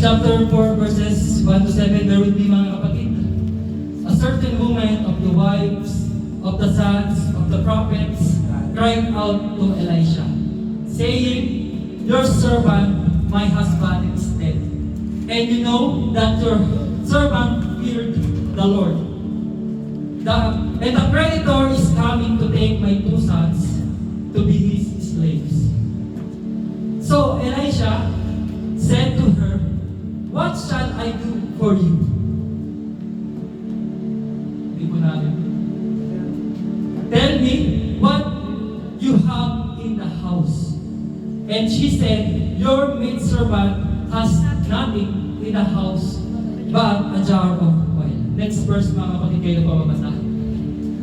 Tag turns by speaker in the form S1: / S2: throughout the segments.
S1: chapter 4, verses 1 to 7, there will be, mga kapatid, a certain woman of the wives of the sons of the prophets cried out to Elisha, saying, "Your servant, my husband, is dead. And you know that your servant feared the Lord. And the creditor is coming to take my 2 sons to be his slaves." So Elisha said to her, "What shall I do for you?" Hindi po natin. "Tell me what you have in the house." And she said, "Your maidservant has nothing in the house but a jar of oil." Next verse, mga kapatid, kayo na pababasa.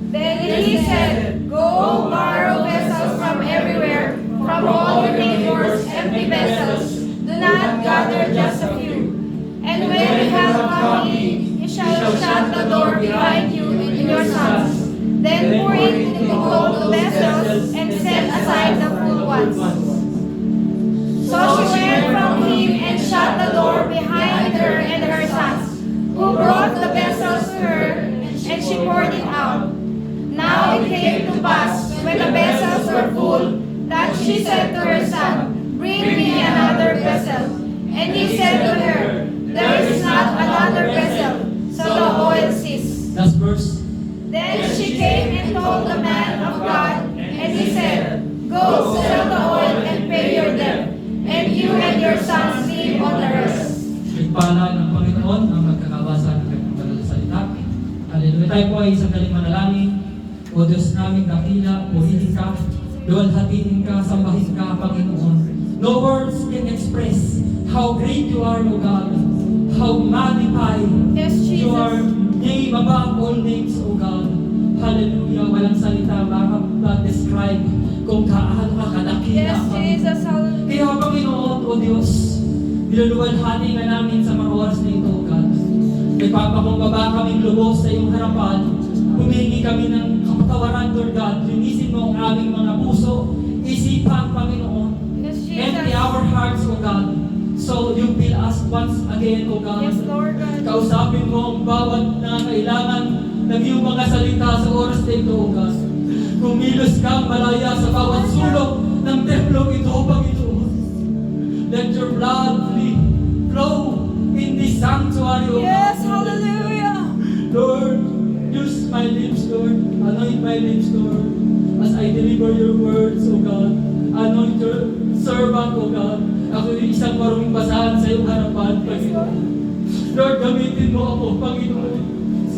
S2: Then he said, "Go borrow vessels from everywhere, from all your neighbors, empty vessels. Do not gather just a few. And when you have come in, you shall shut the door behind you and your sons. Then pour it into the old vessels and set aside the full ones." So she went from him and shut the door behind her and her sons, who brought the vessels to her, and she poured it out. Now it came to pass, when the vessels were full, that she said to her son, "Bring me another vessel." And he said to her, "There is not another vessel." So the oil ceased.
S1: Last verse.
S2: Then she came and told the man of God, and he said, "Go sell the oil and pay your debt, and you and your sons live on the rest."
S1: Pagpala ng Panginoon ang magkakabasa ng kanyang banal na salita. Hallelujah. Tayo po ay isang galing manalangin. O Diyos namin dakila, purihin ka, luwalhatiin ka, sambahin ka, Panginoon. No words can express how great you are, O God. How magnified
S2: Yes, Jesus.
S1: your name above all names, O God. Hallelujah. Walang salita makapag-describe kung kaano ka kadakila.
S2: Yes,
S1: Panginoon.
S2: Jesus. Hallelujah.
S1: Kaya Panginoon, O Diyos, niluluwalhati ka namin sa mga oras na ito, O God. Nagpapakumbaba kaming lubos sa iyong harapan. Humingi kami ng kapatawaran, Lord God. Linisin mo ang aming mga puso, isipan, Panginoon.
S2: Yes,
S1: Empty
S2: Jesus.
S1: our hearts, O God. So you fill us once again, O God.
S2: Yes, Lord God.
S1: Kausapin mo ang bawat na kailangan ng iyong mga salita sa oras na ito, O God. Kumilos kang malaya sa bawat sulok ng templong ito, Panginoon. Let your blood flow in this sanctuary, O
S2: Yes,
S1: God.
S2: hallelujah.
S1: Lord, use my lips, Lord. Anoint my lips, Lord. As I deliver your words, O God. Anoint your servant, O God. Ako yung isang maruming basahan sa iyong harapan, Panginoon. Lord, gamitin mo ako, Panginoon.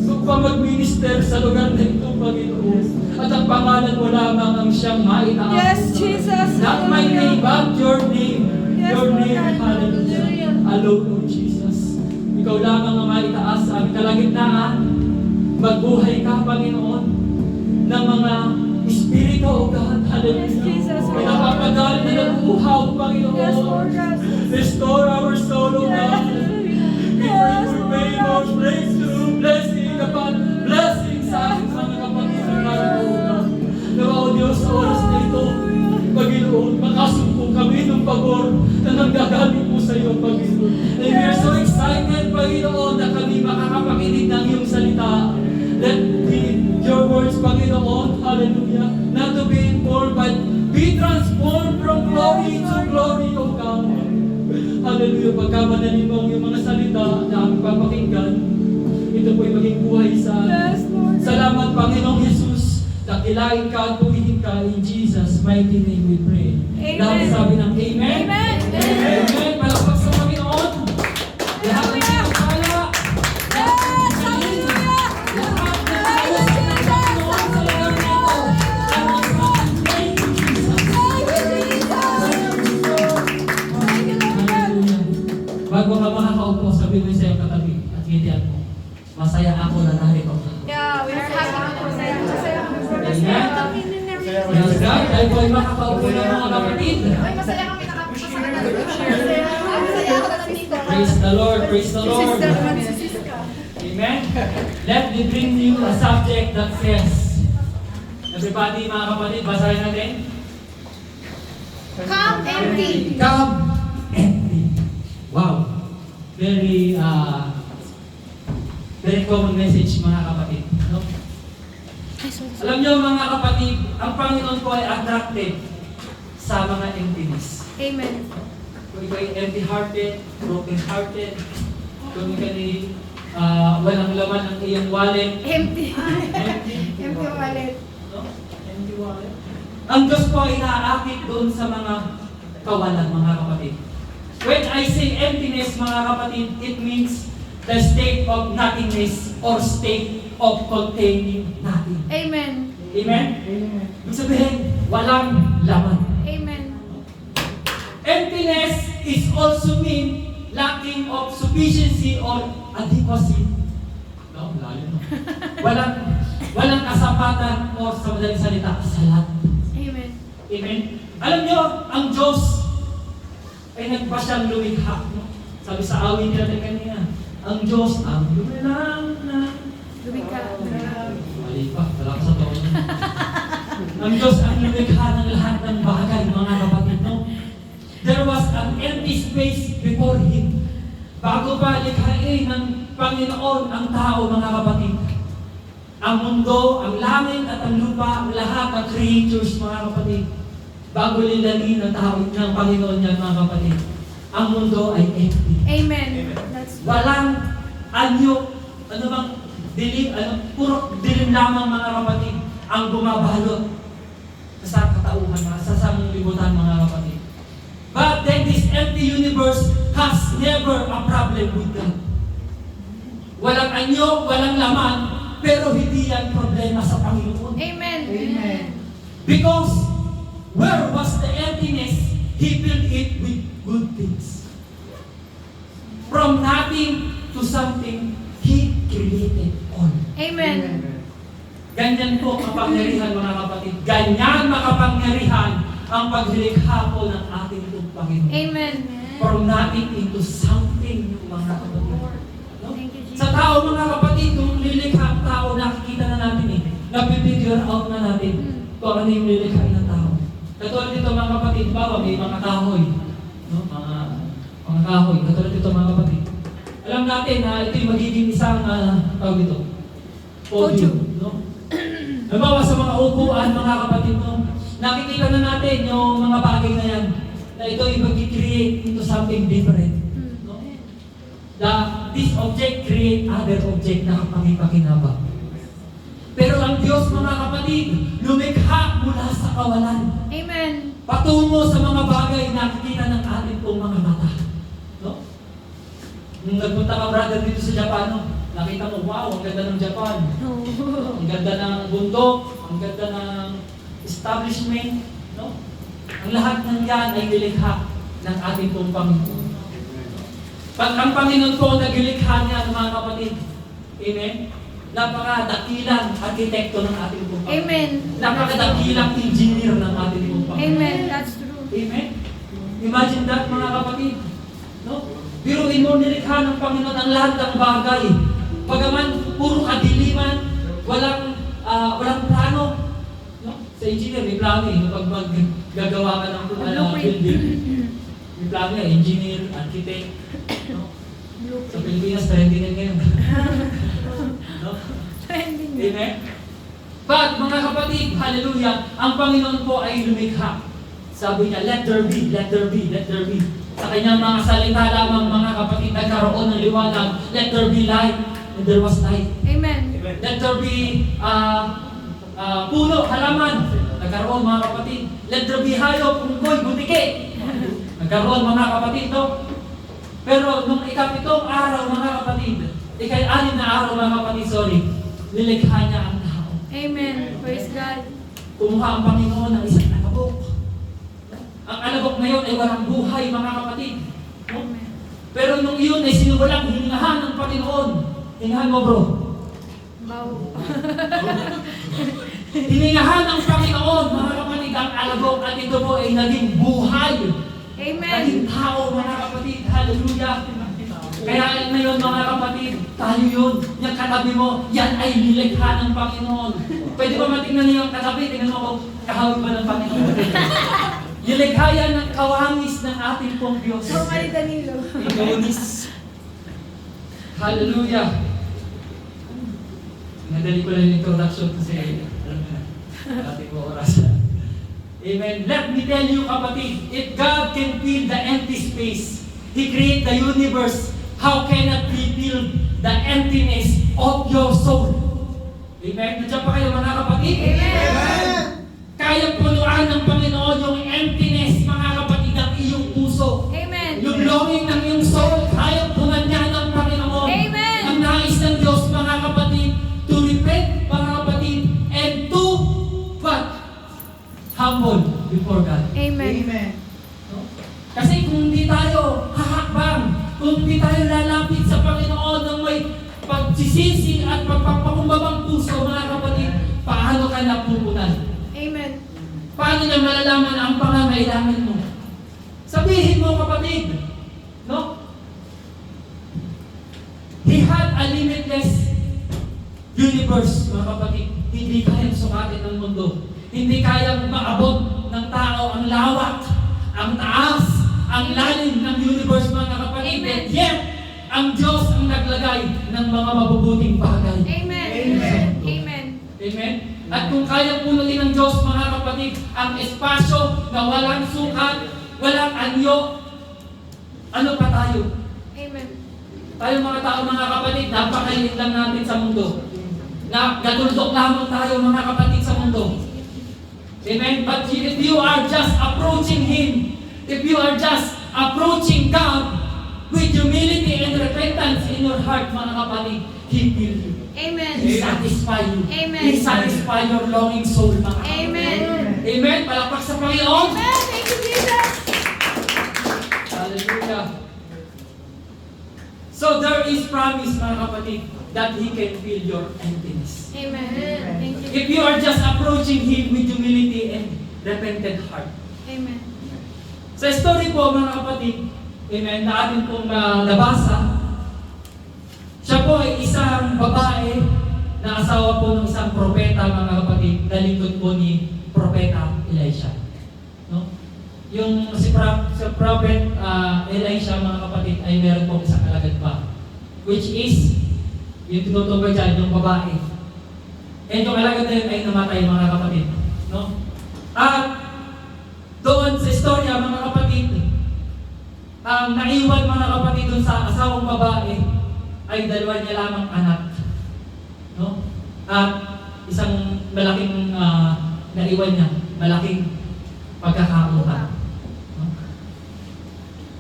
S1: Upang mag-minister sa lugar na ito, Panginoon. At ang pangalan mo lamang ang siyang maitaas.
S2: Yes, Jesus.
S1: Not my name, but your name.
S2: Yes,
S1: Your
S2: Lord
S1: name,
S2: God.
S1: hallelujah.
S2: Hallelujah.
S1: Alone, Lord Jesus. Ikaw lamang ang maitaas sa aming kalagitnaan. Magbuhay ka, Panginoon, ng mga Espiritu, O God. Hallelujah.
S2: Yes, Jesus.
S1: May napapagal na nabuhaw, Panginoon.
S2: Yes, Lord God.
S1: Restore our soul, O God. We pray for favor, breakthrough, blessing upon blessing sa ating mga kapatid sa Panginoon, O God. Nawa, O Diyos, sa oras na ito, Panginoon, makasumpo kami ng pagor na nanggagaling po sa iyo, Panginoon. And we are so excited, Panginoon, na kami makakapakinig ng iyong salita. Let your words, Panginoon, hallelujah, not to be informed, but be transformed from glory to glory, O God. Hallelujah, pagkamanalin mo ang iyong mga salita na aming papakinggan, ito po'y maging buhay sa amin.
S2: Yes, Lord.
S1: Salamat, Panginoong Jesus. Dakilain ka at purihin ka. In Jesus' mighty name we pray.
S2: Amen.
S1: Lahat sabi ng Amen.
S2: Amen.
S1: Amen. Palakpak sa Panginoon. Lahat ng sinasala.
S2: Yes, hallelujah.
S1: Lahat ng ayos na ng Panginoon sa lugar na ito. Salamat sa name of Jesus.
S2: Thank you, Jesus. Thank you, Lord God.
S1: Hallelujah. Bago ka makakaupo, sabi mo sa iyong katabi at ngitian mo, masaya ako na narito.
S2: Yeah, we are happy. Masaya kami, brother.
S1: Amen. Praise God. Tayo po ay makakaupo ng mga kapatid.
S2: Ay, masaya kami nakapasok na masaya ako na nandito.
S1: Praise the Lord. Praise the Lord.
S2: Sister naman si Siska.
S1: Amen. Let me bring you a subject that says, everybody, mga kapatid, basahin natin.
S2: Come empty.
S1: Come empty. Wow. very very common message mga kapatid. No? Alam niyo mga kapatid, ang Panginoon po ay attracted sa mga emptiness.
S2: Amen.
S1: Kung ikaw ay empty-hearted, broken-hearted, kung ikaw ay walang laman ang iyong wallet,
S2: Empty.
S1: empty,
S2: Empty wallet.
S1: no? Empty wallet. Ang Diyos po ay naaakit doon sa mga kawalan, mga kapatid. When I say emptiness, mga kapatid, it means the state of nothingness or state of containing nothing.
S2: Amen.
S1: Amen? Ibig sabihin, walang laman.
S2: Amen.
S1: Emptiness is also mean lacking of sufficiency or adequacy. No, layo no. Walang kasapatan or sa madaling salita, salat.
S2: Amen.
S1: Amen? Alam nyo, ang Diyos ay nagpasyang lumikha. No? Sabi sa awit natin kanina, ang Diyos ang lumilang na.
S2: Lumika.
S1: Mali pa, wala ka sa tono. Ang Diyos ang lumikha ng lahat ng bagay, mga kapatid. No? There was an empty space before Him. Bago pa likhain ng Panginoon ang tao, mga kapatid. Ang mundo, ang langit at ang lupa, ang lahat ng creatures, mga kapatid. Bago lilanin ng tao ng Panginoon niya, mga kapatid. Ang mundo ay empty.
S2: Amen. That's
S1: Walang anyo, ano bang dilim, puro dilim lamang, mga kapatid, ang bumabalot sa katauhan, sa sanglibutan, mga kapatid. But then this empty universe has never a problem with God. Walang anyo, walang laman, pero hindi yan problema sa Panginoon.
S2: Amen.
S3: Amen.
S1: Because where was the emptiness, He filled it with good things. From nothing to something, He created all.
S2: Amen.
S1: Ganyan po kapangyarihan, mga kapatid. Ganyan makapangyarihan ang paglikha po ng ating Panginoon.
S2: Amen.
S1: From nothing into something, mga kapatid. No?
S2: Thank you, Jesus.
S1: Sa tao, mga kapatid, kung lilikha ang tao, nakikita na natin napipigure out na natin kung ano yung lilikhain ng tao. Katulad dito, mga kapatid, bawa may mga kahoy. No? Mga kahoy. Katulad dito, mga kapatid. Alam natin na ito'y magiging isang, tawag dito, podium. No? Halimbawa sa mga upuan, mga kapatid, no? Nakikita na natin yung mga bagay na yan, na ito'y mag-create into something different. No? This object create other object na kapangipakinabang. Pero ang Diyos, mga kapatid, lumikha mula sa kawalan.
S2: Amen.
S1: Patungo sa mga bagay na nakikita ng ating pong mga mata. No? Nung nagpunta ka, brother, dito sa Japan, no? Nakita mo, wow, ang ganda ng Japan. Ang ganda ng bundok, ang ganda ng establishment, no? Ang lahat ng yan ay nilikha ng ating pong Panginoon. Pag ang Panginoon po nagilikha niya, mga kapatid, amen? Napakadakilang arkitekto ng ating pong Panginoon.
S2: Amen.
S1: Napakadakilang engineer ng ating pong Panginoon.
S2: Amen. That's true.
S1: Amen? Imagine that, mga kapatid. No? Biruin mo, nilikha ng Panginoon ang lahat ng bagay. Pagaman, puro kadiliman, walang plano. No? Sa engineer, may plano eh. Pag maggagawa ka ng building, may plano eh. Engineer, architect. No? Sa Pilipinas, trending yan ngayon. No?
S2: Trending.
S1: Amen? But, mga kapatid, hallelujah, ang Panginoon po ay lumikha. Sabi niya, let there be, let there be, let there be. Sa kanyang mga salita lamang, mga kapatid, nagkaroon ng liwanag, let there be light, and there was light.
S2: Amen.
S1: Let there be puno, halaman, nagkaroon, mga kapatid. Let there be hayop, unggoy, butike. Nagkaroon, mga kapatid, no? Pero nung ikapitong araw, mga kapatid, ikay-anim na araw, mga kapatid, nilikha niya ang tao.
S2: Amen. Praise God.
S1: Kumuha ang Panginoon ng isang alabok. Ang alabok na yun ay walang buhay, mga kapatid. No? Pero nung iyon ay sinuwalang hiningahan ng Panginoon. Hiningahan mo, bro.
S2: Wow.
S1: Hiningahan ng Panginoon, mga kapatid, ang alabok at ito po ay naging buhay.
S2: Amen.
S1: Naging tao, mga kapatid. Hallelujah. Kaya ngayon, mga kapatid, tayo yun. Yung katabi mo, yan ay nilikha ng Panginoon. Pwede ba matingnan niyo yung katabi? Tingnan mo kung kahawig ba ng Panginoon. Nilikha yan ng kawangis ng ating pong Diyos.
S2: So, Mari Danilo.
S1: Ikaw, Hallelujah! Nadali ko lang yung introduction kasi alam mo na, ating mo oras. Amen. Let me tell you, kapatid, if God can fill the empty space, He created the universe, how cannot He fill the emptiness of your soul? Amen. Nandiyan pa kayo mga kapatid?
S2: Amen.
S1: Kayang punuan ng Panginoon yung emptiness, mga kapatid, ng iyong puso.
S2: Amen.
S1: Yung longing ng iyong soul, kayang punan niya ng Panginoon.
S2: Amen.
S1: Ang nais ng Diyos, mga kapatid, to repent, mga kapatid, and to what? Humble before God.
S2: Amen.
S1: No? Kasi kung hindi tayo hahakbang, kung hindi tayo lalapit sa Panginoon ng may pagsisisi at pagpapakumbabang puso, mga kapatid, paano ka napupunan?
S2: Amen.
S1: Paano niya malalaman ang pangangailangan mo? Sabihin mo, kapatid, no? He had a limitless universe, mga kapatid. Hindi kayang sukatin ng mundo. Hindi kayang maabot ng tao ang lawak, ang taas, ang lalim ng universe, mga kapatid.
S2: Amen.
S1: And yet, ang Diyos ang naglagay ng mga mabubuting bagay.
S2: Amen.
S1: Amen.
S2: Amen.
S1: Amen? At kung kaya punutin ng Diyos, mga kapatid, ang espasyo na walang sukat, walang anyo, ano pa tayo?
S2: Amen.
S1: Tayo mga tao, mga kapatid, napakaliit lang natin sa mundo. Natultok lamang tayo, mga kapatid, sa mundo. Amen? But if you are just approaching Him, if you are just approaching God with humility and repentance in your heart, mga kapatid, He will you.
S2: Amen.
S1: He satisfy you.
S2: Amen.
S1: He satisfy your longing soul, mga kapatid.
S2: Amen.
S1: Amen? Palakpak sa Panginoon.
S2: Amen. Thank you, Jesus.
S1: Hallelujah. So there is promise, mga kapatid, that He can fill your emptiness.
S2: Amen. Thank you.
S1: If you are just approaching Him with humility and repentant heart.
S2: Amen.
S1: Sa story po, mga kapatid, amen, na atin pong nabasa, siya po ay isang babae na asawa po ng isang propeta, mga kapatid, na lingkod po ni Propeta Elisha. No? Yung si Prophet Elisha, mga kapatid, ay meron pong isang alagad pa. Which is, yung tinutukoy dyan, yung babae. And yung alagad na yun ay namatay, mga kapatid. No? At doon sa istorya, mga kapatid, ang naiwan, mga kapatid, doon sa asawang babae ay dalawa niya lamang anak. No? At isang malaking naiwan niya, malaking pagkakautang. No?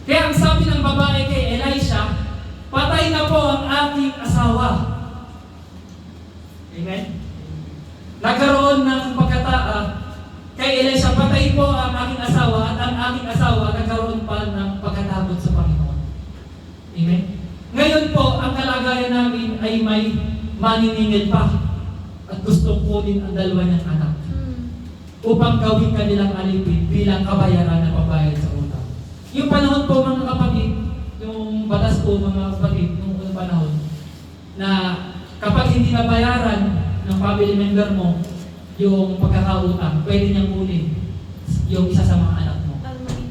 S1: Kaya ang sabi ng babae kay Elisha, patay na po ang aking asawa. Amen? Nagkaroon ng kay Elisha, patay po ang aking asawa at ang aking asawa nagkaroon pa ng pagkatakot sa Panginoon. Amen? Ngayon po, ang kalagayan namin ay may maniningil pa at gustong kunin ang dalawa niyang anak upang gawin kanilang alipin bilang kabayaran na pabayad sa utang. Yung panahon po, mga kapatid, yung batas po, mga kapatid, yung unang panahon, na kapag hindi nabayaran ng family member mo yung pagkakautang, pwede niyang kunin yung isa sa mga anak mo.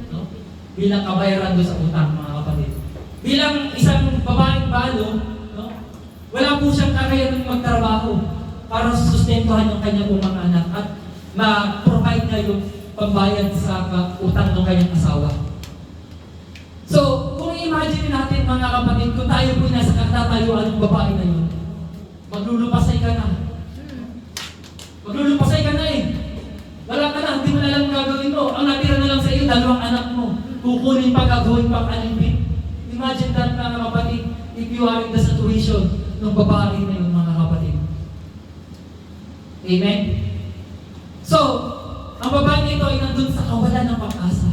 S1: No? Bilang kabayaran doon sa utang, mga kapatid. Bilang isang babaeng balo, no? Wala po siyang kakayanang magtrabaho para sustentuhan yung kanyang mga anak at ma-provide niya yung pambayad sa utang ng kanyang asawa. So, kung imagine natin, mga kapatid, kung tayo po nasa katatayuan ng babae na yun, maglulupasay ka na. Maglulupasay ka na eh. Wala ka na, hindi mo na lang gagawin mo. Ang natira na lang sa iyo, dalawang anak mo. Kukunin pa, gagawin pa, alipin. Imagine that, mga kapatid, if you are in the situation ng babae na yun, mga kapatid. Amen? So, ang babae nito ay nandun sa kawalan ng pag-asa.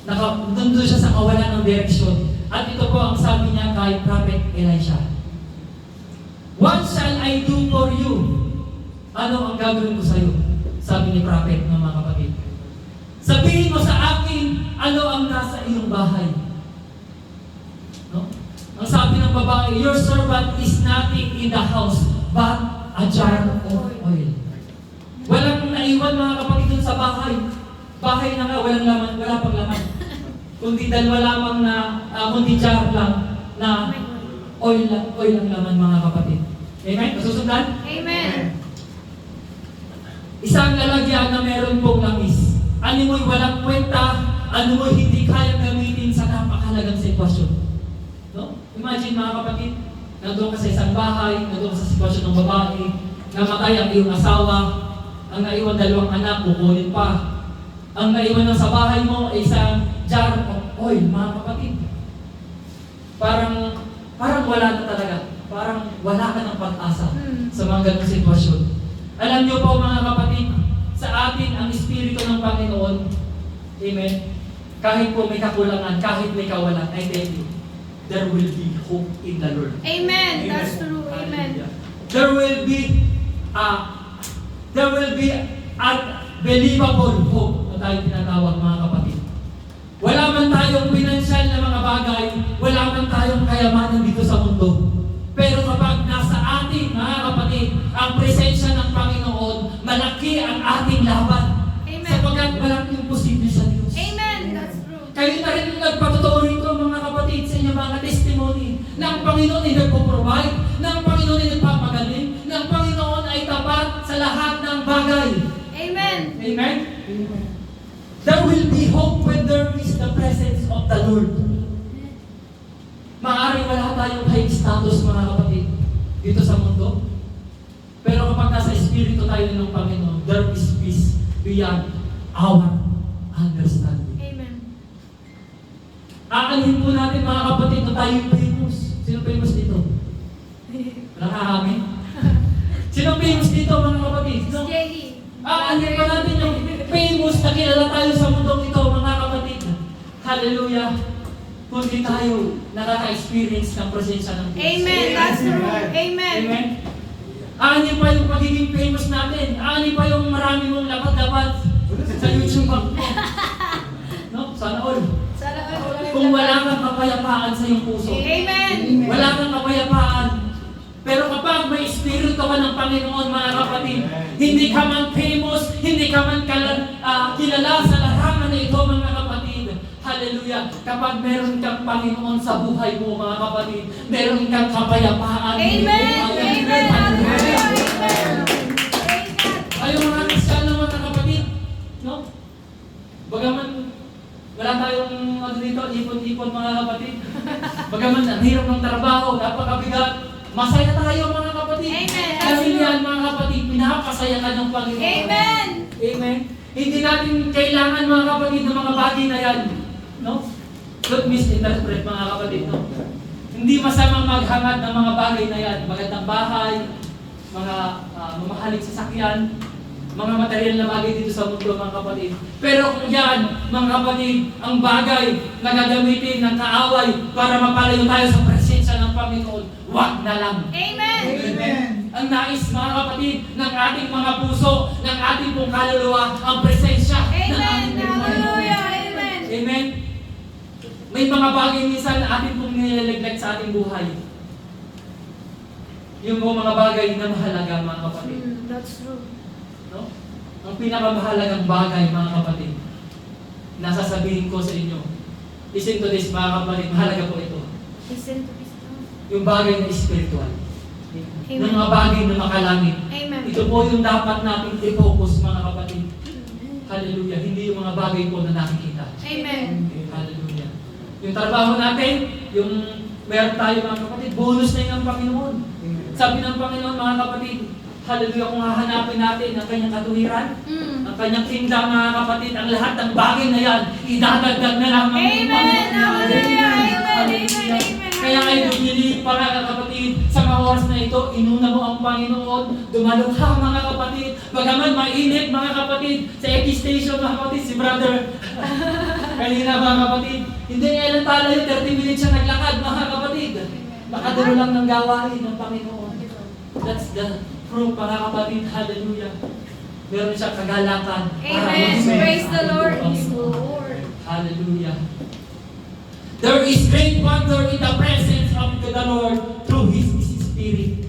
S1: Nandun siya sa kawalan ng direksyon. At ito po ang sabi niya kay Prophet Elisha. What shall I do for you? Ano ang gagawin ko sa iyo? Sabi ni Prophet, ng mga kapatid. Sabihin mo sa akin, ano ang nasa iyong bahay? No? Ang sabi ng babae, your servant is nothing in the house but a jar of oil. Walang naiwan, mga kapatid, dun sa bahay. Bahay na nga, walang laman, wala pang laman. Kundi dalawa lamang na, kundi jar lang na oil lang laman mga kapatid. Amen? Masusundan?
S2: Amen.
S1: Isang lalagyan na meron pong langis. Ano mo'y walang kwenta, ano mo'y hindi kayang gamitin sa napakahalagang sitwasyon. No? Imagine mga kapatid, nandun ka sa isang bahay, nandun ka sa sitwasyon ng babae, namatay ang iyong asawa, ang naiwan 2 anak, kukunin pa. Ang naiwan sa bahay mo ay isang jar of oil, mga kapatid. Parang wala na talaga. Parang wala ka ng pag-asa sa mga ganong sitwasyon. Alam niyo po mga kapatid, sa atin ang Espiritu ng Panginoon, amen, kahit po may kakulangan, kahit may kawalan, I tell you, there will be hope in the Lord.
S2: Amen. That's true. Amen.
S1: There will be unbelievable hope na tayo tinatawag mga kapatid. Wala man tayong pinansyal na mga bagay, wala man tayong kayamanan dito sa mundo. Pero kapag nasa atin, mga kapatid, ang presensya ng Panginoon, malaki ang ating laban.
S2: Amen.
S1: Sapagkat walang imposible sa Diyos.
S2: Amen. That's true.
S1: Kayo na rin yung nagpatotoo rito mga kapatid sa inyong mga testimony na ang Panginoon ay nagpo-provide, na ang Panginoon ay nagpapagaling, na ang Panginoon ay tapat sa lahat ng bagay.
S2: Amen.
S1: Amen? There will be hope when there is the presence of the Lord. Maaaring wala tayong high status mga kapatid dito sa mundo. Pero kapag nasa Espiritu tayo ng Panginoon, there is peace beyond our understanding.
S2: Amen.
S1: Aanhin po natin mga kapatid na tayo famous. Sino famous dito? Nakakamin? Sino famous dito mga kapatid? No?
S2: Jerry.
S1: Aanhin po natin yung famous na kilala tayo sa mundong ito mga kapatid. Hallelujah! Kundi tayo nakaka-experience ng presensya ng Diyos.
S2: Amen. That's true. Amen.
S1: Amen? Aanhin pa yung pagiging famous natin. Aanhin pa yung marami mong lapat-lapat sa YouTube mo. No? Sana all.
S2: Sana all.
S1: Kung wala kang kapayapaan sa iyong puso.
S2: Amen.
S1: Wala kang kapayapaan. Pero kapag may Espiritu ka ng Panginoon, mga kapatid, hindi ka man famous, hindi ka man kilala sa larangan na ito, mga kapatid. Hallelujah. Kapag meron kang Panginoon sa buhay mo, mga kapatid, meron kang kapayapaan.
S2: Amen. Amen. Hallelujah. Amen.
S1: Ayaw mga Kristiyano, mga kapatid, no? Bagaman wala tayong dito, ipon-ipon mga kapatid. Bagaman ang hirap ng trabaho, napakabigat, masaya tayo mga kapatid.
S2: Amen.
S1: Dahil yan mga kapatid, pinapasaya ka ng Panginoon.
S2: Amen.
S1: Amen. Hindi natin kailangan mga kapatid ng mga bagay na yan. No? Don't misinterpret mga kapatid. No? Hindi masamang maghangad ng mga bagay na yan. Magandang bahay, mga mamahaling sasakyan, mga material na bagay dito sa mundo mga kapatid. Pero kung yan, mga kapatid, ang bagay na gagamitin ng kaaway para mapalayo tayo sa presensya ng Panginoon, wag na lang.
S2: Amen.
S3: Amen.
S1: Ang nais mga kapatid ng ating mga puso, ng ating pong kaluluwa, ang presensya ng
S2: Amen.
S1: ating Panginoon.
S2: Hallelujah. Amen.
S1: Amen. May mga bagay minsan na ating pong nilalaglag sa ating buhay. Yung mga bagay na mahalaga mga kapatid.
S2: That's true.
S1: No? Ang pinakamahalagang bagay mga kapatid, nasasabihin ko sa inyo, listen to this mga kapatid, mahalaga po ito.
S2: Listen to this.
S1: Yung bagay na spiritual.
S2: Amen.
S1: Ng mga bagay na makalangit.
S2: Amen.
S1: Ito po yung dapat nating i-focus mga kapatid. Hallelujah. Hindi yung mga bagay po na nakikita.
S2: Amen.
S1: Hallelujah. Yung trabaho natin, yung meron tayo mga kapatid, bonus na yun ng Panginoon. Sabi ng Panginoon mga kapatid, hallelujah, kung hahanapin natin ang kanyang katuwiran, ang kanyang kingdom mga kapatid, ang lahat ng bagay na yan, idadagdag na lamang ng
S2: Amen.
S1: Panginoon.
S2: Hallelujah. Amen.
S1: Hallelujah.
S2: Amen.
S1: Kaya kayo bumili para kapatid, sa mga oras na ito, inuna mo ang Panginoon, dumalukha mga kapatid, bagaman mainit mga kapatid, sa X station mga kapatid, si brother, kanina mga kapatid, hindi niya ilang tala yun, 30 minutes siya naglakad mga kapatid. Makadalo lang ng gawain ng Panginoon. That's the proof mga kapatid, hallelujah. Meron siyang kagalakan.
S2: Amen. Praise the Lord. Praise the Lord.
S1: Hallelujah. There is great wonder in the presence of the Lord through His Spirit.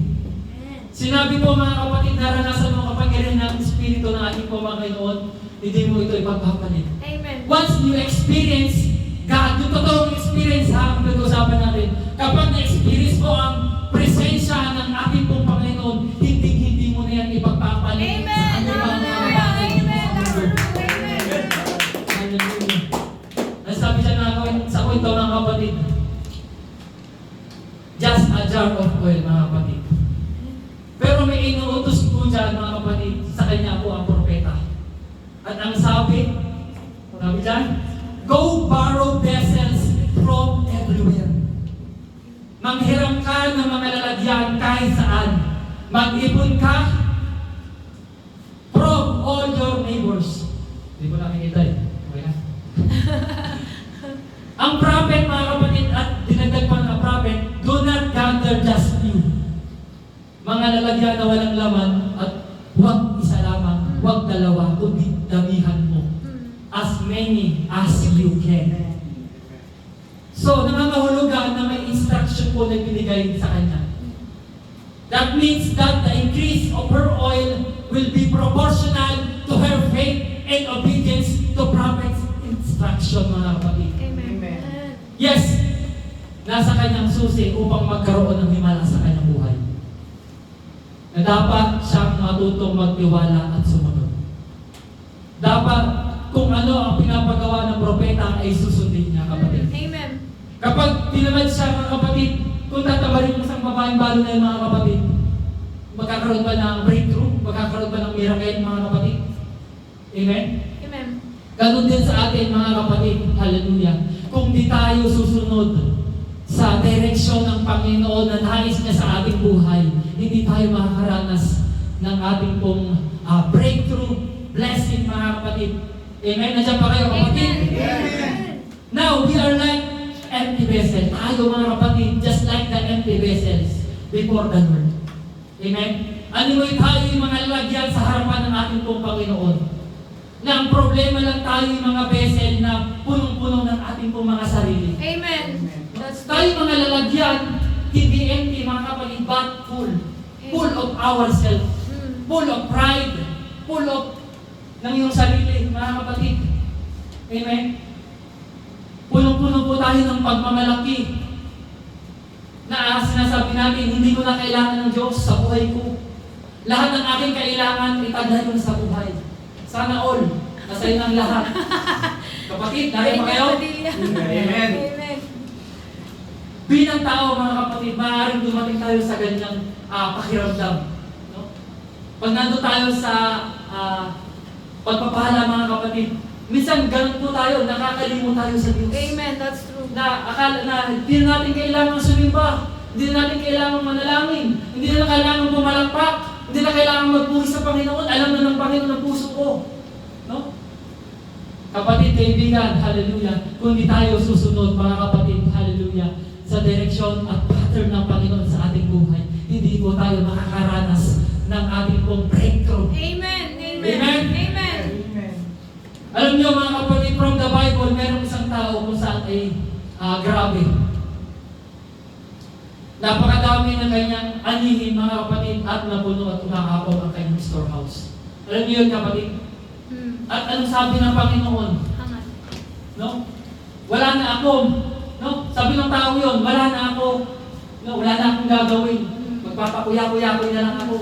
S1: Sinabi po mga kapatid, naranasan mo kapangyarihan ng Espiritu ng ating Panginoon, hindi mo ito ipagpapalit.
S2: Amen.
S1: Once you experience God, yung totoong experience ha, ang pag-usapan natin, kapag na-experience mismo ang presensya ng ating pong Panginoon, hindi mo na yan ipagpapalit sa
S2: Amen.
S1: kanyang mga
S2: Amen.
S1: Amen. Hallelujah. Ang sabi siya na sa kwento ng kapatid, just a jar of oil, mga kapatid. Pero may inuutos po dyan, mga kapatid, sa kanya po ang propeta. At ang sabi dyan, go borrow vessels from everywhere. Manghiram ka ng mga lalagyan kahit saan. Mag-ipon ka from all your neighbors. Hindi ko nakikita eh. Okay na. Ang prophet, mga kapatid, at dinagdag pa ng prophet, do not gather just few. Mga lalagyan na walang laman at huwag isa lamang, huwag dalawa, kundi damihan mo. As many as you can. So, nangangahulugan na may instruction po na binigay sa kanya. That means that the increase of her oil will be proportional to her faith and obedience to prophet's instruction, mga kapatid.
S2: Amen.
S1: Yes, nasa kanyang susi upang magkaroon ng himala sa kanyang buhay. Na dapat siyang matutong magtiwala at sumunod. Dapat kung ano ang pinapagawa ng propeta ay susundin niya, kapatid.
S2: Amen.
S1: Kapag tinamad siya, mga kapatid, kung tatabarin mo sa babaeng balo na yun, mga kapatid, magkakaroon ba ng breakthrough? Magkakaroon ba ng miracle, mga kapatid? Amen?
S2: Amen.
S1: Ganun din sa atin, mga kapatid. Hallelujah. Kung di tayo susunod sa direksyon ng Panginoon na nais niya sa ating buhay, hindi tayo makakaranas ng ating pong breakthrough, blessing, mga kapatid. Amen? Nandiyan pa kayo, kapatid?
S2: Amen.
S1: Now, we are like empty vessels. Tayo, mga kapatid, just like the empty vessels before the Lord. Amen? Anyway, tayo yung mga lalagyan sa harapan ng ating pong Panginoon. Na ang problema lang tayo yung mga vessel na punong-puno ng ating pong mga sarili.
S2: Amen. That's
S1: Tayo mga lalagyan, hindi empty, mga kapatid, but full. Full of ourselves. Full of pride. Full of ng iyong sarili, mga kapatid. Amen? Punong-puno po tayo ng pagmamalaki na sinasabi natin, hindi ko na kailangan ng Diyos sa buhay ko. Lahat ng aking kailangan, itagay ko na sa buhay. Sana all, nasa iyo ng lahat. Kapatid, nariyan pa kayo?
S2: Amen. Amen.
S1: Bilang tao, mga kapatid, maaaring dumating tayo sa ganyang pakiramdam. No? Pag nandun tayo sa pagpapahala, mga kapatid, minsan ganun po tayo, nakakalimot tayo sa Diyos.
S2: Amen. That's true.
S1: Na akala na hindi na natin kailangan sumimba, hindi na natin kailangan manalangin, hindi na kailangan pumalakpak, hindi na kailangan magpuri sa Panginoon, alam na ng Panginoon ang puso ko. No? Kapatid, kaibigan, hallelujah, kung di tayo susunod, mga kapatid, hallelujah, sa direksyon at pattern ng Panginoon sa ating buhay, hindi po tayo makakaranas ng ating pong breakthrough.
S2: Amen. Amen.
S1: Amen.
S2: Amen.
S1: Alam niyo, mga kapatid, from the Bible, merong isang tao kung saan ay grabe. Napakadami ng kanyang anihin, mga kapatid, at napuno at umakapaw ang kanyang storehouse. Alam niyo yun, kapatid? At anong sabi ng Panginoon?
S2: Hangat.
S1: No? Wala na ako. No? Sabi ng tao yun, wala na ako. No? Wala na akong gagawin. Magpapakuya-kuya-kuya na lang ako.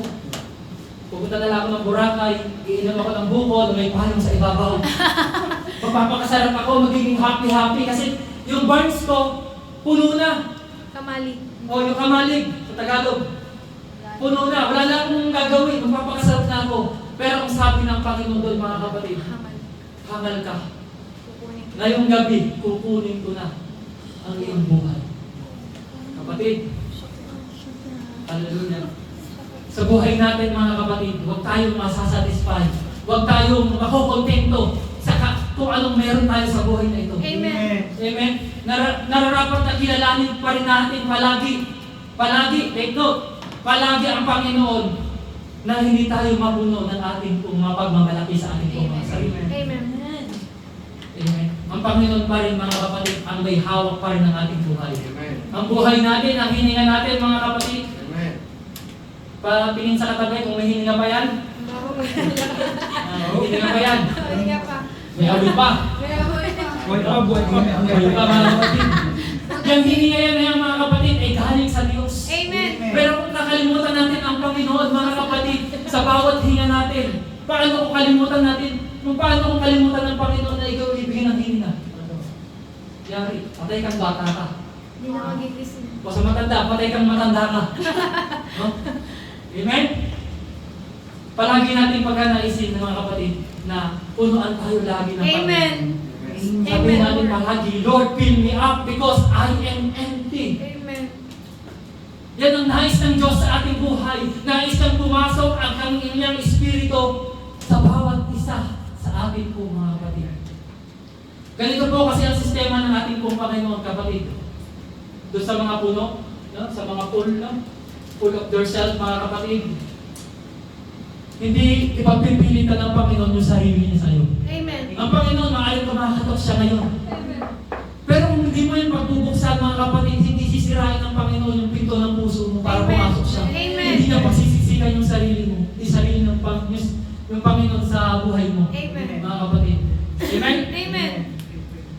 S1: Pupunta na lang ako ng Boracay, iinom ako ng buko na may palong sa ibabaw. Magpapakasarap ako, magiging happy-happy kasi yung barns ko, puno na.
S2: Kamali.
S1: O yung kamalig sa Tagalog, puno na. Wala na akong gagawin, magpapakasarap na ako. Pero ang sabi ng Panginoon doon, mga kapatid,
S2: Hangat.
S1: hangal ka.
S2: Kukunin ko.
S1: Ngayong gabi, kukunin ko na ang iyong buhay. Kapatid, hallelujah. Sa buhay natin, mga kapatid, huwag tayong masasatisfy. Huwag tayong makukontento sa kung anong meron tayo sa buhay na ito.
S2: Amen.
S1: Amen. Nararapat na kilalanin pa rin natin palagi, take note, palagi ang Panginoon na hindi tayo mapuno ng ating pong mapagmamalaki sa ating pong mga sarili.
S2: Amen.
S1: Amen. Ang Panginoon pa rin, mga kapatid, ang may hawak pa rin ng ating buhay.
S3: Amen.
S1: Ang buhay natin, ang hininga natin, mga kapatid,
S3: Amen.
S1: patingin sa katabi kung may hininga pa yan. Hininga pa yan.
S2: Hininga pa.
S1: May awi pa.
S3: Buhay pa, buhay pa.
S1: Awi pa, mga kapatid. Yung hininga yan, mga kapatid, ay galing sa Diyos. Paano kung kalimutan natin? Paano kung kalimutan ng Panginoon na ikaw ibigay ng hininga? Yari, patay kang bata ka.
S2: Hindi na magigising.
S1: O sa matanda, patay kang matanda ka. No? Amen? Palagi natin pagkanaisin ng mga kapatid na punuan tayo lagi ng Panginoon.
S2: Amen.
S1: Sabihin natin palagi, Lord, fill me up because I am empty.
S2: Amen.
S1: Yan ang nais ng Diyos sa ating buhay. Nais kang pumasok ang kanyang Espiritu sa bawat isa sa ating po mga kapatid. Ganito po kasi ang sistema ng ating pong Panginoon, kapatid. Doon sa mga puno, no? Sa mga pool, no? Full of yourself, mga kapatid. Hindi ipagpipilitan ng Panginoon yung sarili niya sa iyo.
S2: Amen.
S1: Ang Panginoon, maaaring kumakatok siya ngayon.
S2: Amen.
S1: Pero kung hindi mo yung pagbubuksan, mga kapatid, hindi sisirain ng Panginoon yung pinto ng puso mo para
S2: Amen.
S1: pumasok siya.
S2: Amen.
S1: Hindi niya pagsisisikan yung sarili mo, yung sarili ng yung Panginoon sa buhay mo.
S2: Amen.
S1: Mga kapatid. Amen?
S2: Amen.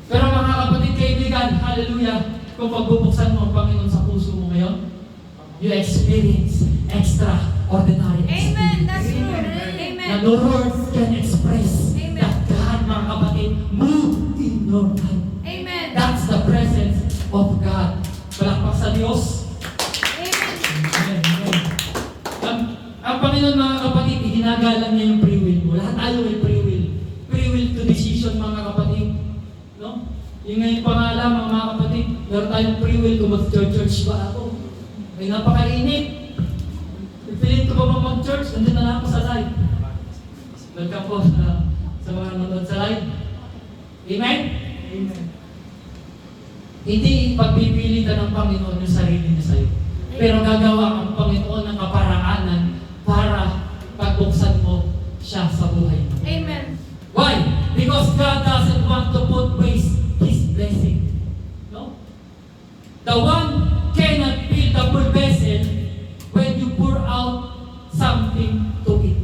S1: Pero mga kapatid, kaibigan, hallelujah, kung pagbubuksan mo ang Panginoon sa puso mo ngayon, you experience extraordinary
S2: Amen. That's
S1: experience.
S2: true.
S1: Na
S2: Amen.
S1: no words can express
S2: Amen.
S1: that God, mga kapatid, moved in your life.
S2: Amen.
S1: That's the presence of God. Palakpak sa Diyos.
S2: Amen.
S1: Amen. Amen. Ang Panginoon, mga kapatid, iginagalang niya yung free will mo. Lahat tayo may free will. Free will to decision, mga kapatid. No? Yung ngayon pangalan, mga kapatid, meron tayong free will kung mag-church ba ako. May napakainit. Pipilit ko ba mag-church? Nandun na lang ako sa live. Welcome po sa mga nanonood sa live. Amen? Amen. Hindi pagpipilitan ng Panginoon yung sarili niya sa'yo. Pero gagawa ang Panginoon ng kaparaanan para pagbuksan mo siya sa buhay mo.
S2: Amen.
S1: Why? Because God doesn't want to put waste His blessing. No? The one cannot fill the full vessel when you pour out something to it.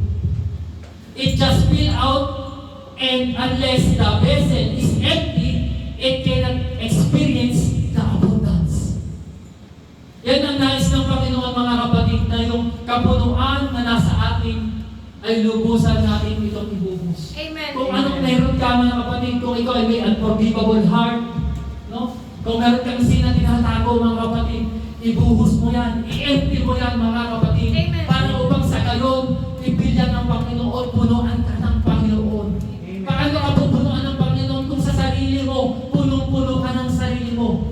S1: It just fill out, and unless the vessel is empty, it cannot experience the abundance. Yan ang nais ng Panginoon, mga kapatid, na yung kapunuan na nasa atin ay lubusan natin itong ibuhos.
S2: Amen.
S1: Kung anong meron ka, mga kapatid, kung ikaw ay may unforgivable heart, no? Kung meron kang sin na tinatago, mga kapatid, ibuhos mo yan, i-empty mo yan, mga kapatid,
S2: Amen.
S1: para upang sa gayon, ibilyan ng Panginoon, punuan ka ng Panginoon. Paano ka pupunuan ng Panginoon kung sa sarili mo, punong-puno ka ng sarili mo?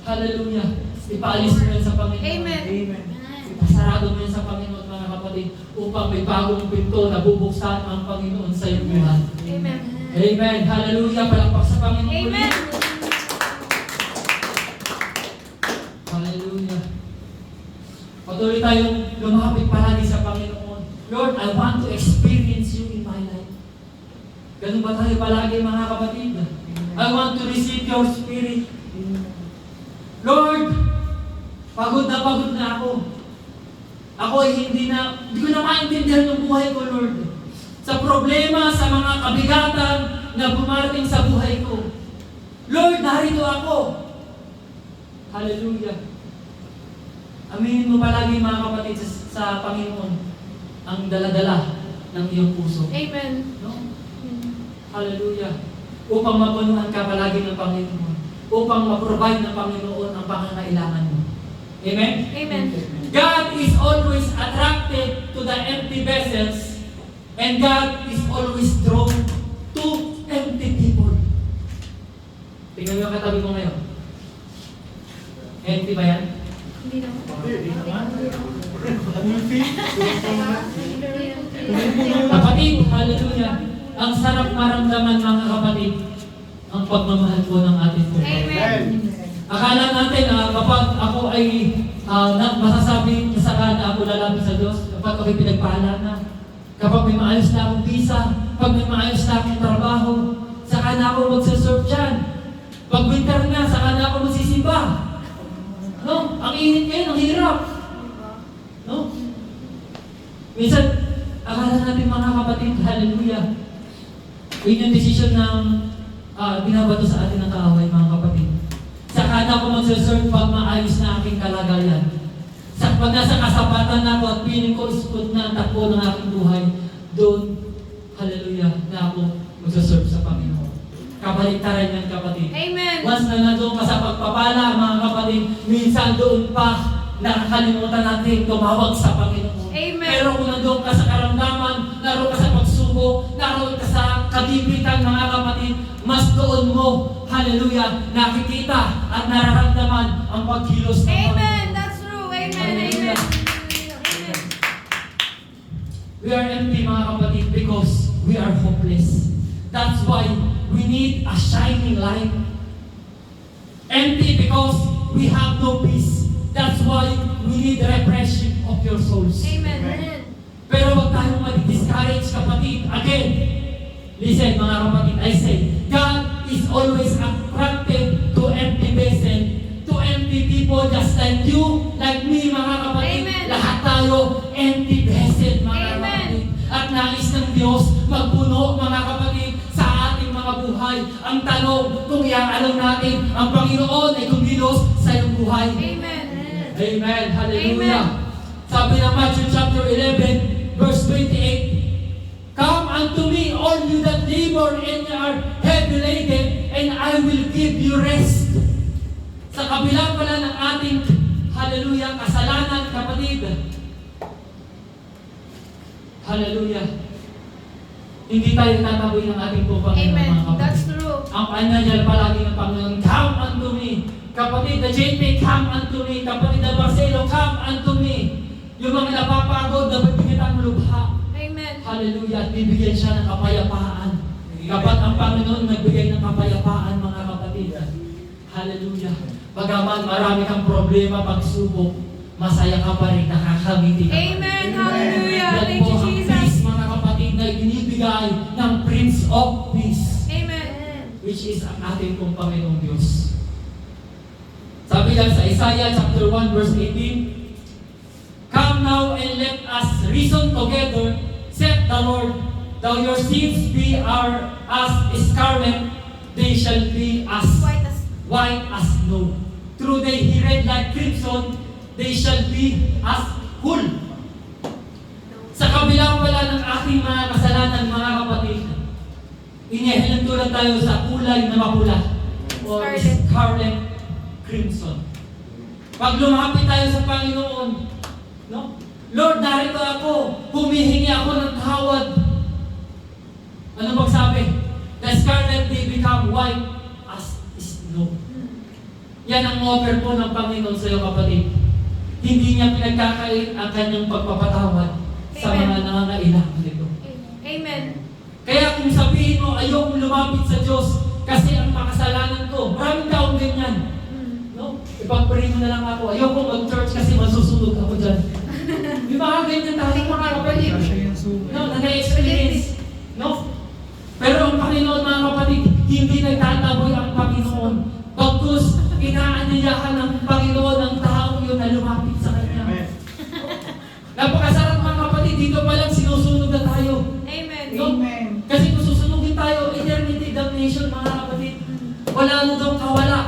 S1: Hallelujah. Ipaalis mo yan sa Panginoon.
S2: Amen.
S1: Ipasarado mo yan sa Panginoon, mga kapatid, upang may bagong pinto na bubuksan ang Panginoon sa iyong buhay.
S2: Amen.
S1: Amen. Hallelujah. Palakpak sa Panginoon.
S2: Amen.
S1: Hallelujah. Patuloy tayong lumapit palagi sa Panginoon. Lord, I want to experience you in my life. Ganun ba tayo palagi, mga kapatid? I want to receive your spirit. Lord, pagod na ako. Ako ay hindi ko na maintindihan yung buhay ko, Lord. Sa problema, sa mga kabigatan na bumarating sa buhay ko. Lord, narito ako. Hallelujah. Aminin mo palagi, mga kapatid, sa Panginoon ang daladala ng iyong puso.
S2: Amen.
S1: No? Hallelujah. Upang mapunuhan ka palagi ng Panginoon. Upang ma-provide ng Panginoon ang pangangailangan mo. Amen?
S2: Amen.
S1: God is always attracted to the empty vessels, and God is always drawn to empty people. Tingnan mo yung katabi mo ngayon. Empty ba yan?
S2: Hindi naman.
S1: Kapatid, hallelujah. Ang sarap maramdaman, mga kapatid, ang pagmamahal po ng ating Panginoon.
S2: Amen.
S1: Akala natin kapag ako ay masasabi sa na ako lalapit sa Diyos, kapag ako'y pinagpala na, kapag may maayos na akong visa, pag may maayos na akong trabaho, saka na ako magsaserve dyan. Pag winter na, saka na ako magsisimba. No? Ang init ngayon, ang hirap. No? Minsan, akala natin, mga kapatid, hallelujah. Yun yung decision ng binabato sa atin ng kaaway, mga kapatid. Saka na ako magsaserve pag maayos na aking kalagayan. Pag nasa kasapatan na ako at piling ko ispod na ang takbo ng aking buhay, doon baliktaran yan, kapatid.
S2: Amen.
S1: Once na nandun ka sa pagpapala, mga kapatid, minsan doon pa nakakalimutan natin tumawag sa Panginoon.
S2: Amen.
S1: Pero kung nandun ka sa karamdaman, naroon ka sa pagsuko, naroon ka sa kagipitan, mga kapatid, mas doon mo, hallelujah, nakikita at nararamdaman ang pagkilos ng
S2: Amen.
S1: Panginoon.
S2: That's true. Amen. Amen.
S1: Hallelujah.
S2: Amen.
S1: We are empty, mga kapatid, because we are hopeless. That's why we need a shining light. Empty because we have no peace. That's why we need refreshing of your souls.
S2: Amen.
S1: Pero huwag tayong mag-discourage, kapatid. Again, listen, mga kapatid, I say, God is always attracted to empty vessel, to empty people just like you, like me, mga kapatid.
S2: Amen.
S1: Lahat tayo empty vessel, mga
S2: Amen.
S1: kapatid. At nais ng Diyos magpuno, mga kapatid, sa ating mga buhay. Ang tanong, kung iaalam natin, ang Panginoon ay kumilos sa iyong buhay.
S2: Amen.
S1: Amen. Hallelujah.
S2: Amen.
S1: Sabi ng Matthew chapter 11, verse 28, Come unto me, all you that labor and are heavy laden, and I will give you rest. Sa kabila pala ng ating, hallelujah, kasalanan, kapatid. Hallelujah. Hindi tayo tataboy ng ating Panginoon,
S2: Amen.
S1: mga kapatid.
S2: That's true.
S1: Ang kanya palagi ng Panginoon, come unto me. Kapatid na JP, come unto me. Kapatid na Marcelo, come unto me. Yung mga napapagod, dapat bigyan ng lubha.
S2: Amen.
S1: Hallelujah. At bibigyan siya ng kapayapaan. Kapag ang Panginoon nagbigay ng kapayapaan, mga kapatid. Hallelujah. Bagaman marami kang problema, pagsubok, masaya ka pa rin, nakakangiti ka pa rin.
S2: Amen. Hallelujah.
S1: Yan
S2: Thank
S1: po
S2: you,
S1: ang
S2: Jesus.
S1: peace, mga kapatid, na ibinibigay ng Prince of Peace,
S2: Amen.
S1: which is ang ating pong Panginoong Diyos. Sabi yan sa Isaiah chapter 1 verse 18, Come now and let us reason together, saith the Lord, though your sins be as scarlet, they shall be as white as snow. Though they be red like crimson, they shall be as wool. Sa kabila pala ng ating mga kasalanan, mga kapatid, inihalan tulad tayo sa kulay na mapula or scarlet crimson. Pag lumapit tayo sa Panginoon, no? Lord, narito ako, humihingi ako ng tawad. Ano magsabi? The scarlet they become white as snow. Yan ang offer po ng Panginoon sa iyo, kapatid. Hindi niya pinagkakait ang kanyang pagpapatawad sa mga nangangailangan nito.
S2: Amen.
S1: Kaya kung sabihin mo, ayokong lumapit sa Diyos kasi ang makasalanan ko, maraming taong ganyan. No? Ipag-pray mo na lang ako, ayokong mag-church kasi masusunog ako dyan. Yung mga ganyan tayo, mga kapatid. No, nag-experience. No? Pero ang Panginoon, mga kapatid, hindi nagtataboy ang Panginoon. Bagkus, inaanyayahan ng Panginoon ang taong yun na lumapit sa Kanya. Napakasarap, mga kapatid, dito pa lang sinusunog na tayo.
S2: Amen.
S1: No? Kasi kung susunugin tayo, eternity damnation, mga kapatid. Wala na doon kawala.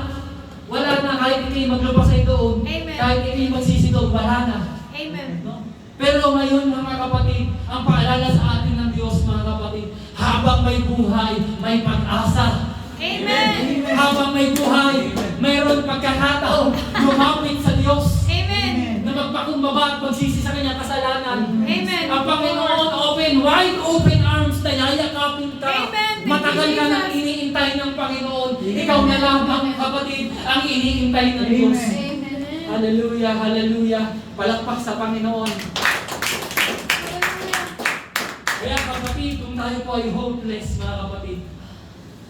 S1: Wala na kahit ikay maglubasay doon.
S2: Amen.
S1: Kahit ikay magsisidog, wala na.
S2: Amen.
S1: No? Pero ngayon, mga kapatid, ang paalala sa atin ng Diyos, mga kapatid, habang may buhay, may pag-asa.
S2: Amen.
S1: Habang may buhay, mayroon pagkakataon, lumapit sa Diyos.
S2: Amen.
S1: Na magpakumbaba at magsisi sa kanyang kasalanan.
S2: Amen.
S1: Ang Panginoon wide open arms na yayakapin ka.
S2: Amen.
S1: Matagal ka nang
S2: Jesus.
S1: iniintay ng Panginoon. Ikaw na lamang, kapatid, ang iniintay ng Diyos.
S2: Amen.
S1: Hallelujah, hallelujah. Palakpak sa Panginoon. Kaya kapatid, kung tayo po ay hopeless, mga kapatid,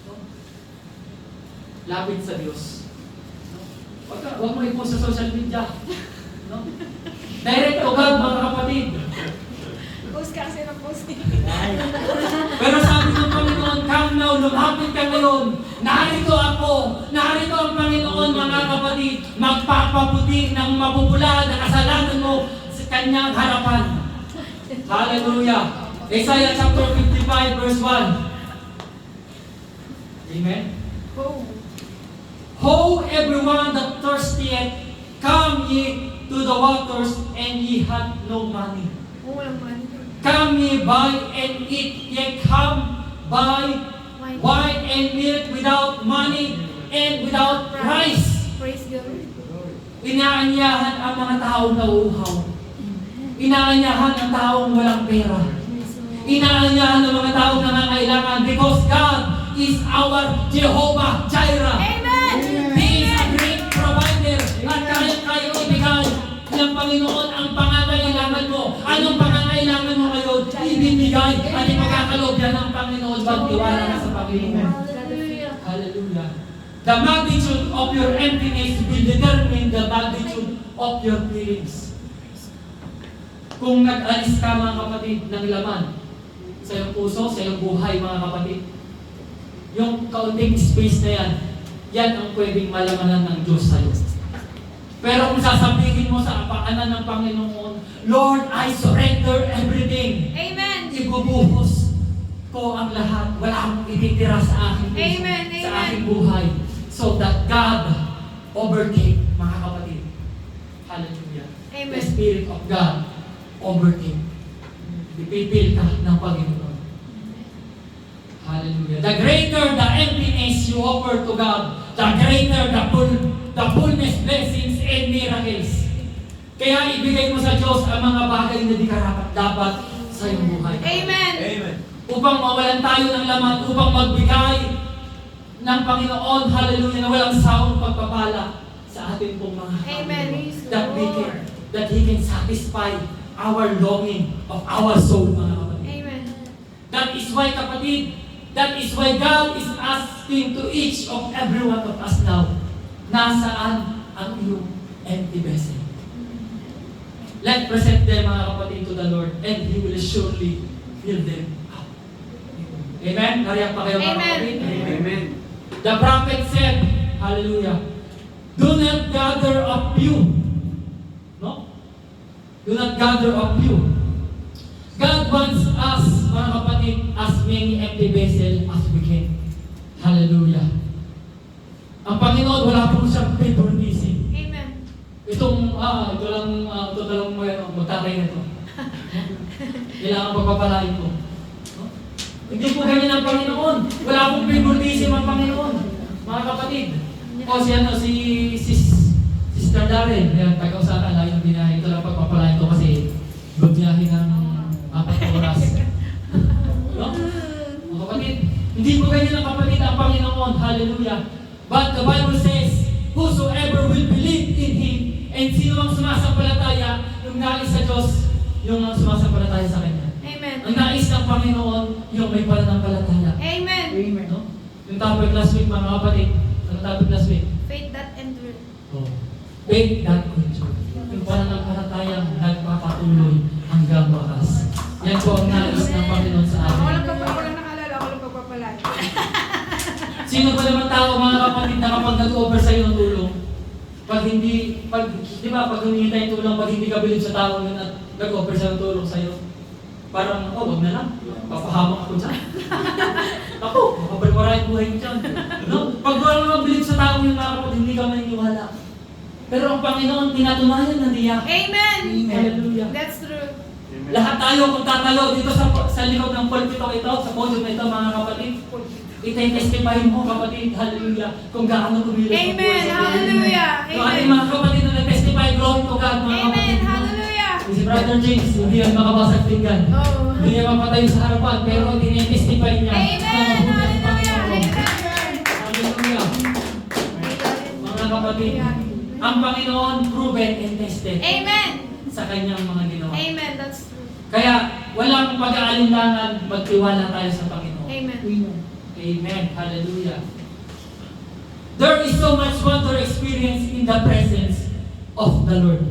S1: no? Lapit sa Diyos. No? Huwag mo i-post sa social media. No? Direct to God, mga kapatid.
S2: Post ka kasi ng post.
S1: Pero sabi ng Panginoon, come now, lumapit ka ngayon. Narito ako. Narito ang Panginoon, mga kapatid. Magpapabuti ng mapupula na kasalanan mo sa kanyang harapan. Hallelujah. Isaiah chapter 55 verse 1. Amen.
S2: Go.
S1: Ho, everyone that thirsteth, come ye to the waters, and ye have no money.
S2: Walang money.
S1: Come ye buy and eat, ye come buy wine and milk without money and without price.
S2: Praise God.
S1: Inaanyahan ang mga taong nauuhaw. Inaanyahan ang taong walang pera. Inaanyahan ang mga taong nangangailangan because God is our Jehovah Jireh.
S2: Amen.
S1: He is a great provider at kaya-kaya ibigay ng Panginoon ang pangangailangan mo. Anong pangangailangan mo ngayon? Ibibigay at ipagkakaloob yan ng Panginoon. Magtiwala ka sa Panginoon. Hallelujah. The magnitude of your emptiness will determine the magnitude of your feelings. Kung nag-alis ka mga kapatid ng laman sa iyong puso, sa iyong buhay mga kapatid, yung kaunting space na yan, yan ang pwedeng malamanan ng Diyos sa iyo. Pero kung sasabihin mo sa paanan ng Panginoon, Lord, I surrender everything.
S2: Amen.
S1: Ibubuhos ko ang lahat. Wala akong ititira sa aking puso,
S2: Amen.
S1: sa
S2: Amen.
S1: aking buhay. So that God overtake, mga kapatid. Hallelujah.
S2: Amen.
S1: The Spirit of God overtake. Ipipil ka ng Panginoon. Hallelujah. The greater the emptiness you offer to God, the greater the fullness, blessings, and miracles. Kaya ibigay mo sa Diyos ang mga bagay na di karapat-dapat sa iyong buhay.
S2: Amen.
S3: Amen.
S1: Upang mawalan tayo ng laman, upang magbigay ng Panginoon, hallelujah, na walang sawang pagpapala sa ating pong mga
S2: Amen.
S1: kapatid. That He can satisfy our longing of our soul, mga kapatid.
S2: Amen.
S1: That is why, kapatid, that is why God is asking to each of every one of us now, nasaan ang iyong empty vessel? Let's present them, mga kapatid, to the Lord, and He will surely fill them up. Amen? Nariyak pa kayo, mga
S2: Amen.
S1: kapatid?
S3: Amen.
S1: The prophet said, hallelujah, do not gather a few. No? Do not gather a few. God wants us, mga kapatid, as many empty vessels as we can. Hallelujah. Ang Panginoon, wala po siyang favoritism.
S2: Amen.
S1: Ito lang magtatay na ito. Kailangan pagpapalain ko. No? Hindi po ganyan ang Panginoon. Wala pong favoritism ang Panginoon. Mga kapatid. Si Sister Darren, taga-usakan lang yung binahe. Ito lang pagpapalain ko kasi bagyahe ng 4 oras. No? Mga kapatid, hindi po ganyan ang kapatid ang Panginoon. Hallelujah. But the Bible says, whosoever will believe in Him, and sino ang sumasampalataya, yung nais sa Diyos, yung ang sumasampalataya sa Kanya.
S2: Amen.
S1: Ang nais ng Panginoon, yung may pananampalataya.
S2: Amen.
S1: No? Yung topic last week, mga kapatid, ang topic last week?
S2: Faith that endure.
S1: Oh. Faith that endure. Yung pananampalatayang nagpapatuloy hanggang wakas. Yan po ang nais ng Panginoon sa atin.
S2: Walang nakalala, walang pagpapalala.
S1: Sino ba naman tao, mga kapatid, na kapag nag-offer sa'yo ng tulong, di ba, pag humingi tayo ng tulong, pag hindi ka bilib sa tao yun at nag-offer siya ng tulong sa'yo, parang, wag na lang, papahamak ako dyan. Ako, makabalwarahin buhay ko dyan. No? Pag wala naman bilib sa tao yun, mga kapatid, hindi ka maniniwala. Pero ang Panginoon, tinatunayan na niya.
S2: Amen.
S1: Hallelujah.
S2: That's true.
S1: Lahat tayo, kung tatayo dito sa likod ng pulpito ito, sa podium na ito, mga kapatid, ite-testify mo, kapatid, hallelujah, kung gaano kumilos ang
S2: Amen.
S1: buhay sa buhay.
S2: Hallelujah.
S1: Yung ating mga kapatid na nag-testify, glory to God, mga
S2: Amen.
S1: kapatid.
S2: Hallelujah.
S1: Si Brother James, hindi yan makabasag pinggan.
S2: Oh.
S1: Hindi niya mapatay sa harapan, pero tinetestify niya.
S2: Amen.
S1: na mabuti ang
S2: Hallelujah.
S1: Panginoon. Hallelujah. Mga kapatid, ang Panginoon proven and tested
S2: Amen.
S1: sa kanyang mga ginawa.
S2: Amen. That's true.
S1: Kaya walang pag-aalinlangan, magtiwala tayo sa Panginoon.
S2: Amen.
S1: Amen. Hallelujah. There is so much wonder experience in the presence of the Lord.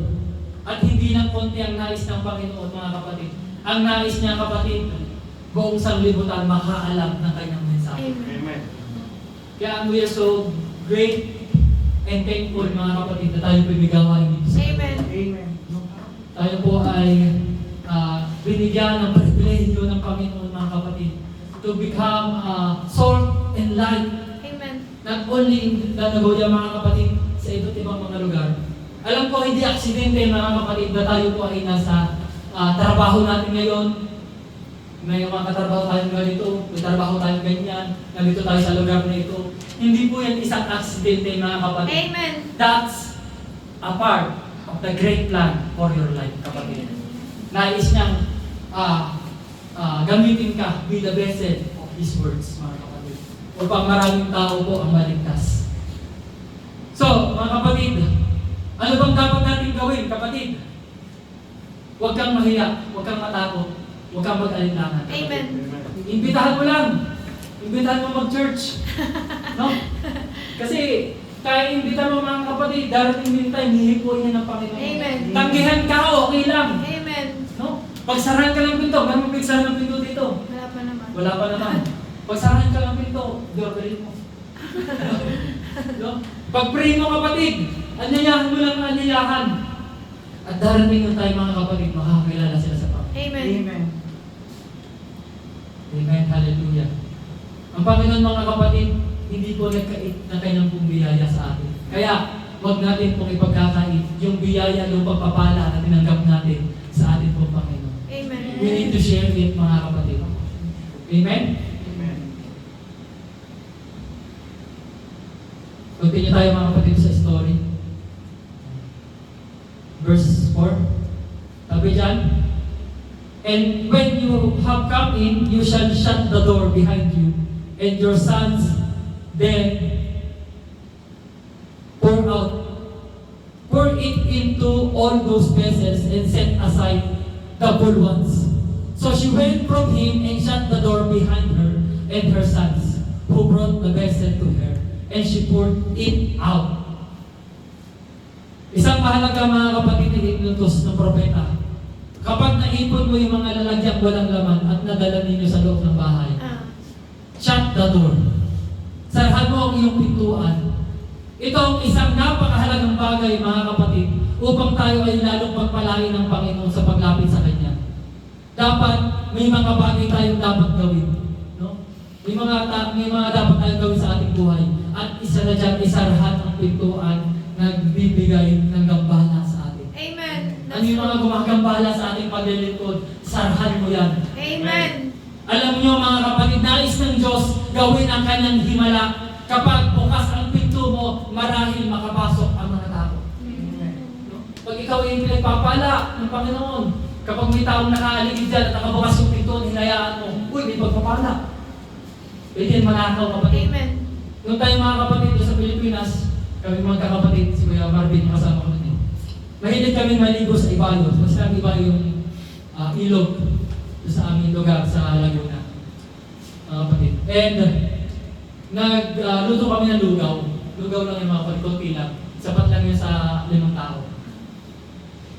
S1: At hindi lang konti ang nais ng Panginoon, mga kapatid. Ang nais niya, kapatid, buong sanglibutan makaalam ng kanyang mensahe.
S2: Amen.
S3: Amen.
S1: Kaya we are so great and thankful, mga kapatid, na tayo pimigawain dito sa
S2: Amen.
S3: Amen.
S1: tayo po ay binigyan ng pribilehyo ng Panginoon, mga kapatid, to become salt and light,
S2: Amen.
S1: not only in Nagoya, mga kapatid, sa iba't ibang mga lugar. Alam ko, hindi aksidente, mga kapatid, na tayo po ay nasa trabaho natin ngayon. may mga katrabaho tayong ganito, may trabaho tayong ganyan, nandito tayo sa lugar na ito. Hindi po yan isang aksidente, mga kapatid.
S2: Amen.
S1: That's a part of the great plan for your life, kapatid. Nais niyang gamitin ka be the vessel of His words, mga kapatid. Upang maraming tao po ang maligtas. So, mga kapatid, ano bang dapat natin gawin, kapatid? Huwag kang mahiya, huwag kang matakot, huwag kang mag-alinlangan.
S2: Amen.
S1: Imbitahan mo lang. Imbitahan mo mag-church. No? Kasi, kaya imbitahan mo mga kapatid, darating din tayo, hihipuin niya ng Panginoon.
S2: Amen.
S1: Tanggihan ka, okay lang.
S2: Amen.
S1: No? Pagsarahan ka ng pinto, meron mo pagsarahan ng pinto dito.
S2: Wala pa naman.
S1: Wala pa naman. Pagsarahan ka ng pinto, doorbell mo. No? Pag-pray mo kapatid, anyayahan mo lang ang anyayahan. At darating yung tayo mga kapatid, makakakilala sila sa Panginoon.
S2: Amen.
S1: Amen. Hallelujah. Ang Panginoon mga kapatid, hindi po nagkait na kanyang pong biyaya sa atin. Kaya, huwag natin pong ipagkakait yung biyaya, yung pagpapala na tinanggap natin sa atin pong Panginoon.
S2: Amen.
S1: We need to share it mga kapatid. Amen? Continue tayo mga kapatid sa story. Verse 4. Sabi dyan, and when you have come in, you shall shut the door behind you, and your sons then pour it into all those vessels and set aside the full ones. So she went from him and shut the door behind her and her sons, who brought the vessel to her, and she poured it out. Isang mahalaga mga kapatid na inutos ng propeta. Kapag naipon mo yung mga lalagyang walang laman at nadala ninyo sa loob ng bahay, shut the door. Sarahan mo ang iyong pintuan. Ito ang isang napakahalagang bagay mga kapatid upang tayo ay lalong pagpalain ng Panginoon sa paglapit sa Kanya. Dapat may mga bagay tayong dapat gawin. No? May mga dapat tayong gawin sa ating buhay. At isa na dyan, isarahan ang pintuan nagbibigay ng gambala sa atin.
S2: Amen.
S1: Ano yung mga gumagambala sa ating paglilingkod? Sarahan mo yan.
S2: Amen.
S1: Alam niyo mga kapatid, nais ng Diyos gawin ang kanyang himala. Kapag bukas ang pinto mo, marahil makapasok ang mga tao. No? Pag ikaw ay pinagpapala ng Panginoon, kapag may taong nakaaligid dyan at nakabukas yung pinto, hinayaan mo, uy, may pagpapala. Pwede yan manakaw kapatid.
S2: Amen.
S1: Nung tayo mga kapatid doon sa Pilipinas, kami mga kakapatid, si Kuya Marvin, kasama ko din. Mahilig kami maligo sa Ibayo. Mas lang Ibayo yung ilog doon sa aming lugar sa Laguna. Mga kapatid. And nagluto kami ng lugaw. Lugaw lang yung mga kapatid, konti lang. Sapat lang yun sa 5 tao.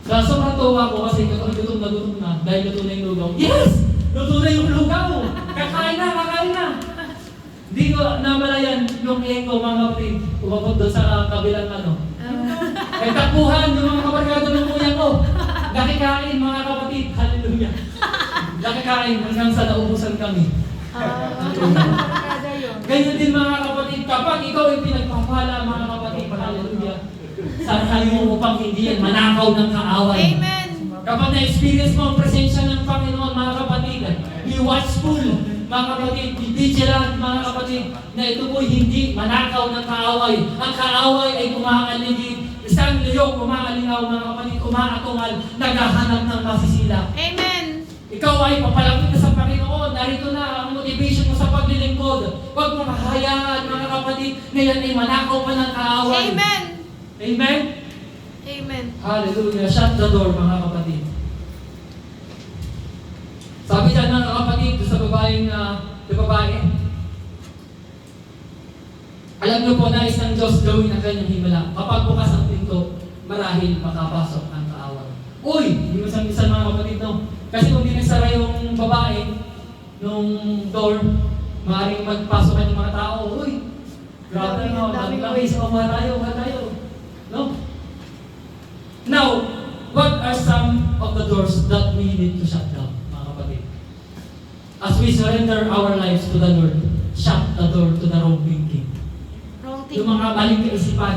S1: Sa sobrang tuwa ko kasi gutom na dahil luto na yung lugaw. Yes! Luto na yung lugaw! Kakain na! Hindi ko namalayan yung echo mga kapatid. Umabot doon sa kabilang may takbuhan yung mga kabarkado ng kuya ko. Nakikain mga kapatid. Hallelujah. Nakikain hanggang sa naubusan kami. Ganyan din mga kapatid. Kapag ikaw ay pinagpapala mga kapatid. Hallelujah. Sarahan mo upang hindi yan manakaw ng kaaway.
S2: Amen.
S1: Kapag na-experience mo ang presensya ng Panginoon mga kapatid, be watchful. Mga kapatid, be vigilant mga kapatid, na ito po hindi manakaw ng kaaway. Ang kaaway ay kumakaligid. Isang liyok kumakalingaw mga kapatid, kumakatungal, naghahanap ng masisila.
S2: Amen.
S1: Ikaw ay papalapit na sa Panginoon. Narito na ang motivation mo sa paglilingkod. Huwag mo mahayaan mga kapatid na yan ay manakaw pa ng kaaway.
S2: Amen.
S1: Amen?
S2: Amen.
S1: Hallelujah. Shut the door mga kapatid. Sabi dyan mga kapatid sa babae, alam niyo po, nais ng Diyos gawin ang kanyang himala. Kapag bukas ang pinto, marahil makapasok ang kaaway. Uy! Hindi mo sabihin mga kapatid, no? Kasi kung di nagsara yung babae, nung door, maaaring magpasokan yung mga tao. Uy! Grabe mo, magkawis, uha tayo. No? Now, what are some of the doors that we need to shut down, mga kapatid? As we surrender our lives to the Lord, shut the door to the wrong thinking. Yung mga maling kaisipan,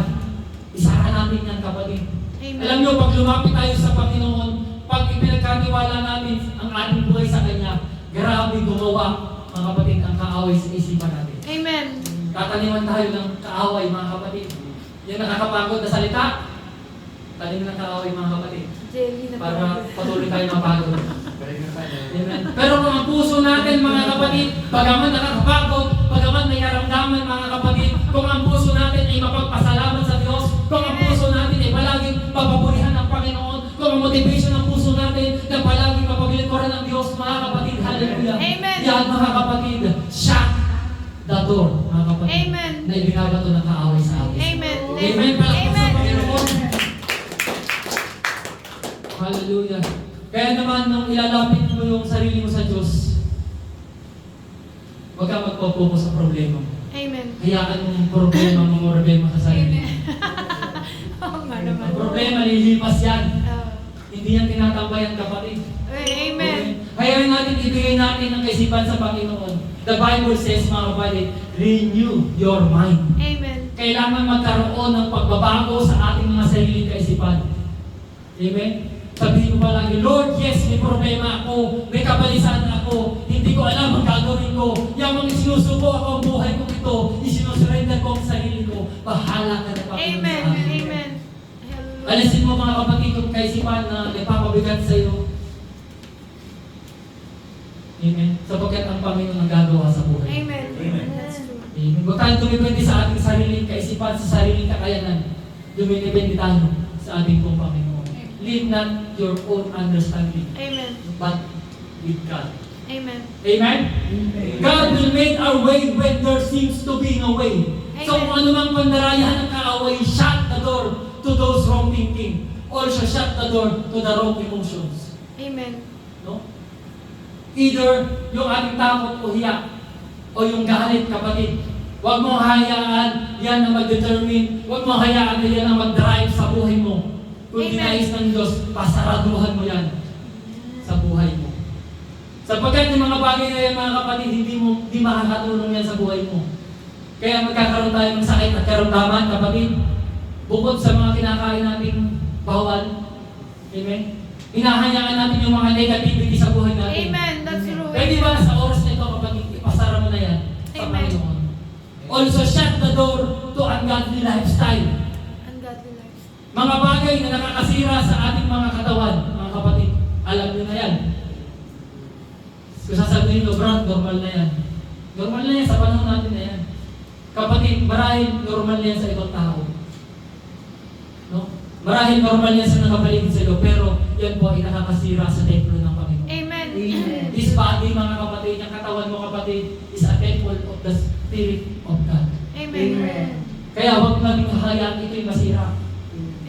S1: isara natin yan kapatid.
S2: Amen.
S1: Alam nyo, pag lumapit tayo sa Panginoon, pag ipinagkatiwala natin ang ating buhay sa Kanya, grabe gumawa, mga kapatid, ang kaaway sa isipan natin.
S2: Amen.
S1: Tataniman tayo ng kaaway, mga kapatid. Yung nakakapagod na salita, tanim ng kaaway, mga kapatid.
S2: Jelly na
S1: Para patuloy tayo mapagod. Amen. Pero kung ang puso natin, mga kapatid, bagaman nakakapagod, bagaman may karamdaman, mga kapatid, kung ang puso natin ay mapagpasalamat sa Diyos, kung ang puso natin ay palaging papapurihan ng Panginoon, kung ang motivation ng puso natin na palaging mapagilingkuran ng Diyos, mga kapatid, hallelujah.
S2: Amen.
S1: Yan, mga kapatid, shut the door, mga kapatid,
S2: Amen.
S1: na ibinabato ng kaaway sa atin.
S2: Amen.
S1: Amen. Palakpak sa
S2: Amen.
S1: Panginoon. Hallelujah. Kaya naman, nung ilalapit mo yung sarili mo sa Diyos, huwag ka magpo-focus sa problema mo.
S2: Amen.
S1: Hayaan mo yung problema mo, problema sa sarili mo.
S2: Oo nga naman.
S1: Ang problema, lilipas yan.
S2: Oh.
S1: Hindi yan tinatambayan, kapatid.
S2: Amen.
S1: Hayaan natin, ibigay natin ang kaisipan sa Panginoon. The Bible says, mga kapatid, renew your mind.
S2: Amen.
S1: Kailangan magkaroon ng pagbabago sa ating mga sariling kaisipan. Amen? Sabihin mo palagi, Lord, yes, may problema ako, may kabalisan ako, hindi ko alam ang gagawin ko. Yung mga sinusuko ako ang buhay ko ito, isinusurrender ko ang sarili ko. Bahala ka na Panginoon
S2: Amen.
S1: sa akin.
S2: Amen.
S1: Alisin mo mga kapatid yung kaisipan na nagpapabigat sa iyo. Amen? Sapagkat ang Panginoon ang gagawa sa buhay.
S2: Amen. That's true.
S1: Amen. Huwag tayong dumipende sa ating sariling kaisipan, sa sariling kakayanan. Dumipende tayo sa ating pong Panginoon. Lead not your own understanding,
S2: Amen.
S1: but with God.
S2: Amen.
S1: Amen? God will make our way when there seems to be no way. So
S2: Amen.
S1: kung ano mang pandarayan ng kaaway, shut the door to those wrong thinking. Also shut the door to the wrong emotions.
S2: Amen.
S1: No? Either yung ating takot o hiya, o yung galit, kapatid. Huwag mo hayaan yan na mag-determine. Huwag mo hayaan na yan na mag-drive sa buhay mo. Kung
S2: Amen.
S1: dinais ng Diyos, pasaraduhan mo yan sa buhay mo. Sapagkat yung mga bagay na yan, mga kapatid, hindi makakatulong yan sa buhay mo. Kaya magkakaroon tayo ng sakit at karamdaman, kapatid. Bukod sa mga kinakain nating bawal. Amen? Hinahayaan natin yung mga negativity sa buhay natin.
S2: Amen. That's true.
S1: Pwede ba sa oras na ito, kapatid, ipasara mo na yan sa
S2: Amen.
S1: Panginoon? Also, shut the door to ungodly lifestyle.
S2: Ungodly life.
S1: Mga bagay na nakakasira sa ating mga katawan, mga kapatid, alam nyo na yan. Kung sasabihin nyo, Brad, normal na yan. Normal na yan sa panahon natin na yan. Kapatid, marahil normal na yan sa ibang tao. No? Marahil normal yan sa nakapaligid sa iyo, pero yan po ay nakakasira sa templo ng Panginoon.
S2: Amen.
S1: This body, mga kapatid, yung katawan mo, kapatid, is a temple of the Spirit of God.
S2: Amen.
S1: Kaya huwag nating hahayaan ito'y masira.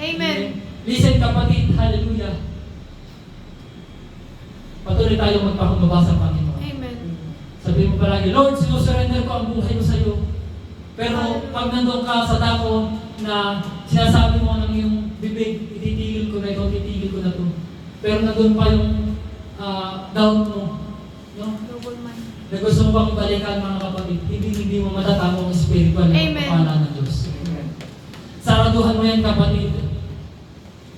S2: Amen.
S1: Listen, kapatid, hallelujah. Patuloy tayo magpakumbaba sa Panginoon.
S2: Amen.
S1: Sabihin mo palagi, Lord, sinusurrender ko ang buhay ko sa iyo. Pero pag nandun ka sa dako na sinasabi mo ng iyong bibig, ititigil ko na ito, titigil ko na ito. Pero nandun pa yung doubt mo. No?
S2: Double mind.
S1: Na gusto mo bang ibalikan, mga kapatid, hindi mo matatamo ang spiritual na
S2: Amen.
S1: kapala ng Diyos. Saraduhan mo yan, kapatid,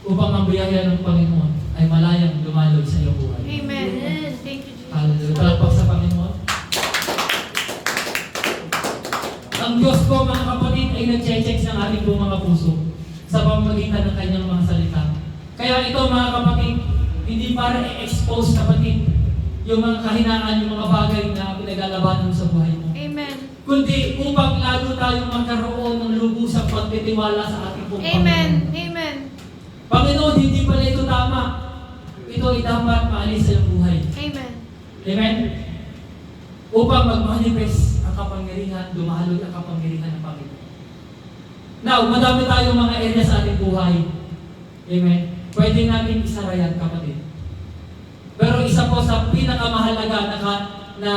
S1: upang ang biyaya ng Panginoon ay malayang lumaloy sa iyong buhay.
S2: Amen. Thank you, Jesus.
S1: Hallelujah. Talakpak sa Panginoon. Ang Diyos po, mga kapatid, ay nag-check ng ating buong mga puso sa pamamagitan ng kanyang mga salita. Kaya ito, mga kapatid, hindi para i-expose, kapatid, yung mga kahinaan, yung mga bagay na pinaglalabanan mo sa buhay mo.
S2: Amen.
S1: Kundi upang lalo tayong magkaroon ng lubusang pagtitiwala sa ating pong
S2: Amen.
S1: Panginoon.
S2: Amen.
S1: Panginoon, hindi pala ito tama. Ito ay dapat maalis sa iyong buhay.
S2: Amen.
S1: Amen? Upang mag-manifest ang kapangyarihan, dumaloy ang kapangyarihan ng Panginoon. Now, madami tayong mga area sa ating buhay. Amen? Pwede natin isara yan, kapatid. Pero isa po sa pinakamahalaga na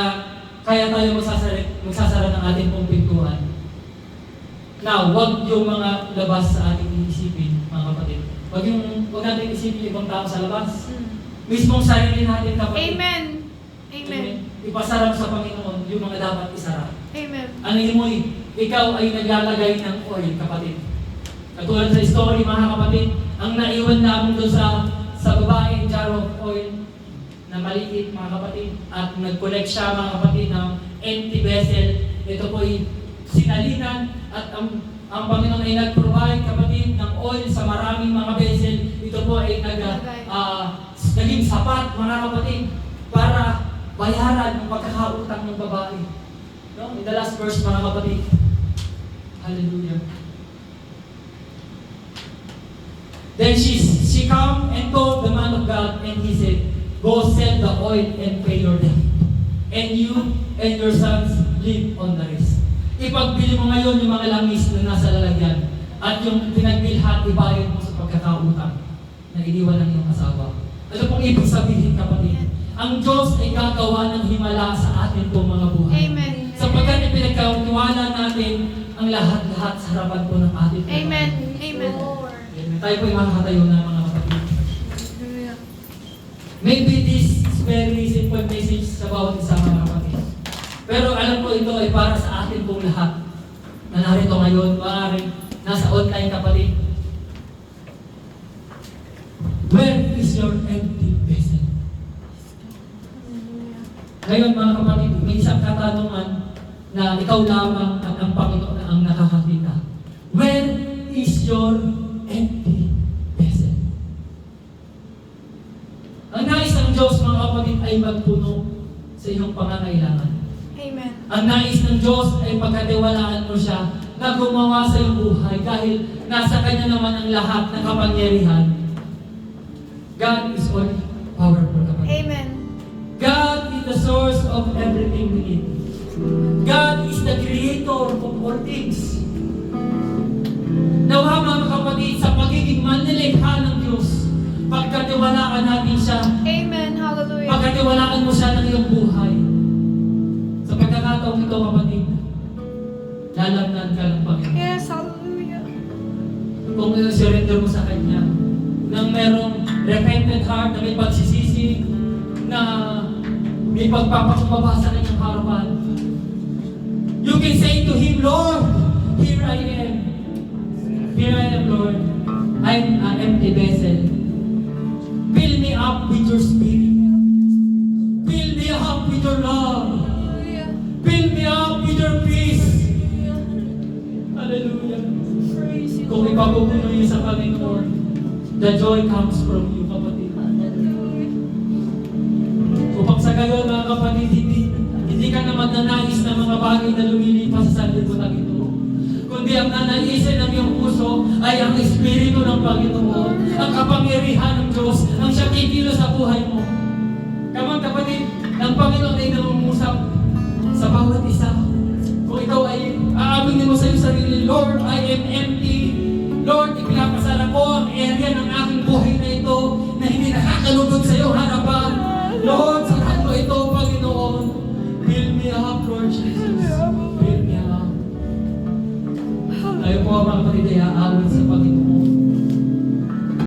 S1: kaya tayo magsasara ng ating pong pintuan. Now, wag yung mga labas sa ating isipin, mga kapatid. Wag natin isipin ibang tao sa labas. Mismong sarili natin, kapatid.
S2: Amen. Amen.
S1: Ipasara mo sa Panginoon yung mga dapat isara.
S2: Amen.
S1: Ano mo ikaw ay naglalagay ng oil, kapatid. Katulad sa story, mga kapatid, ang naiwan namin doon sa babae, jar of oil, na na maliit mga kapatid at nag-collect siya mga kapatid ng empty vessel. Ito po ay sinalinan at ang Panginoon ay nag-provide kapatid ng oil sa maraming mga vessel. Ito po ay naging sapat mga kapatid para bayaran ang pagkakautang ng babae. No? In the last verse mga kapatid. Hallelujah. Then she come and told the man of God, and he said, "Go sell the oil and pay your debt, and you and your sons live on the rest." Ipagbili mo ngayon yung mga langis na nasa lalagyan at yung pinagbilhan, ibayad mo sa pagkakautang na iniwan ng iyong asawa. Ano pong ibig sabihin kapatid? Ang Diyos ay gagawa ng himala sa atin pong mga buhay.
S2: Amen.
S1: Sapagkat ipinagkatiwala natin ang lahat-lahat sa harapan po ng ating Panginoon.
S2: Amen. Amen.
S1: Tayo po yung makakatayo na mga kapatid. Maybe this is very simple message sa bawat isa mga kapatid. Pero alam ko ito ay para sa atin pong lahat na narito ngayon, maaaring nasa online kapatid. Where is your empty vessel? Ngayon mga kapatid, may isang katanungan na ikaw lamang at ang Panginoon na ang nakakakita. Where is your empty vessel? Ang nais ng Diyos mga kapatid ay magpuno sa iyong pangangailangan.
S2: Amen.
S1: Ang nais ng Diyos ay pagkatiwalaan mo siya na gumawa sa iyong buhay dahil nasa Kanya naman ang lahat ng kapangyarihan. God is all powerful kapatid.
S2: Amen.
S1: God is the source of everything we need. God is the creator of all things. Nawa mga kapatid, sa pagiging manlilikha ng Diyos, pagkatiwalaan natin siya,
S2: Amen. Hallelujah.
S1: pagkatiwalaan mo siya ng iyong buhay. Sa pagkakataong ito kapatid, lalamnan ka ng Panginoon.
S2: Yes. Hallelujah.
S1: Kung i-surrender mo sa Kanya, nang merong repentant heart na may pagsisisi, na may pagpapakumbaba sa Kanyang harapan, you can say to Him, Lord, here I am. Here I am, Lord. I'm an empty vessel. Fill me up with your spirit. Fill me up with your love.
S2: Hallelujah.
S1: Fill me up with your peace. Hallelujah.
S2: Praise you.
S1: Kung ipapupuno niyo sa Panginoon, the joy comes from you, kapatid.
S2: Hallelujah.
S1: Upang sa gayon, mga kapatid, hindi ka naman nanais ng mga bagay na lumilipas sa sanlibutan ito. Kundi ang nanaisin ng iyong puso ay ang Espiritu ng Panginoon, ang kapangyarihan ng Diyos, ang siyang kikilo sa buhay mo. Kamang kapatid, ang Panginoon ay nangungusap sa bawat isa. Kung ikaw ay aaminin mo sa iyong sarili, Lord, I am empty. Lord, ipinapasara ko ang area ng aking buhay na ito na hindi nakakalugod sa iyong harapan. Lord, sarahan mo ito, Panginoon. Fill me up, Lord Jesus. Fill me up. Tayo po mga kapatid ay aawit sa Panginoon.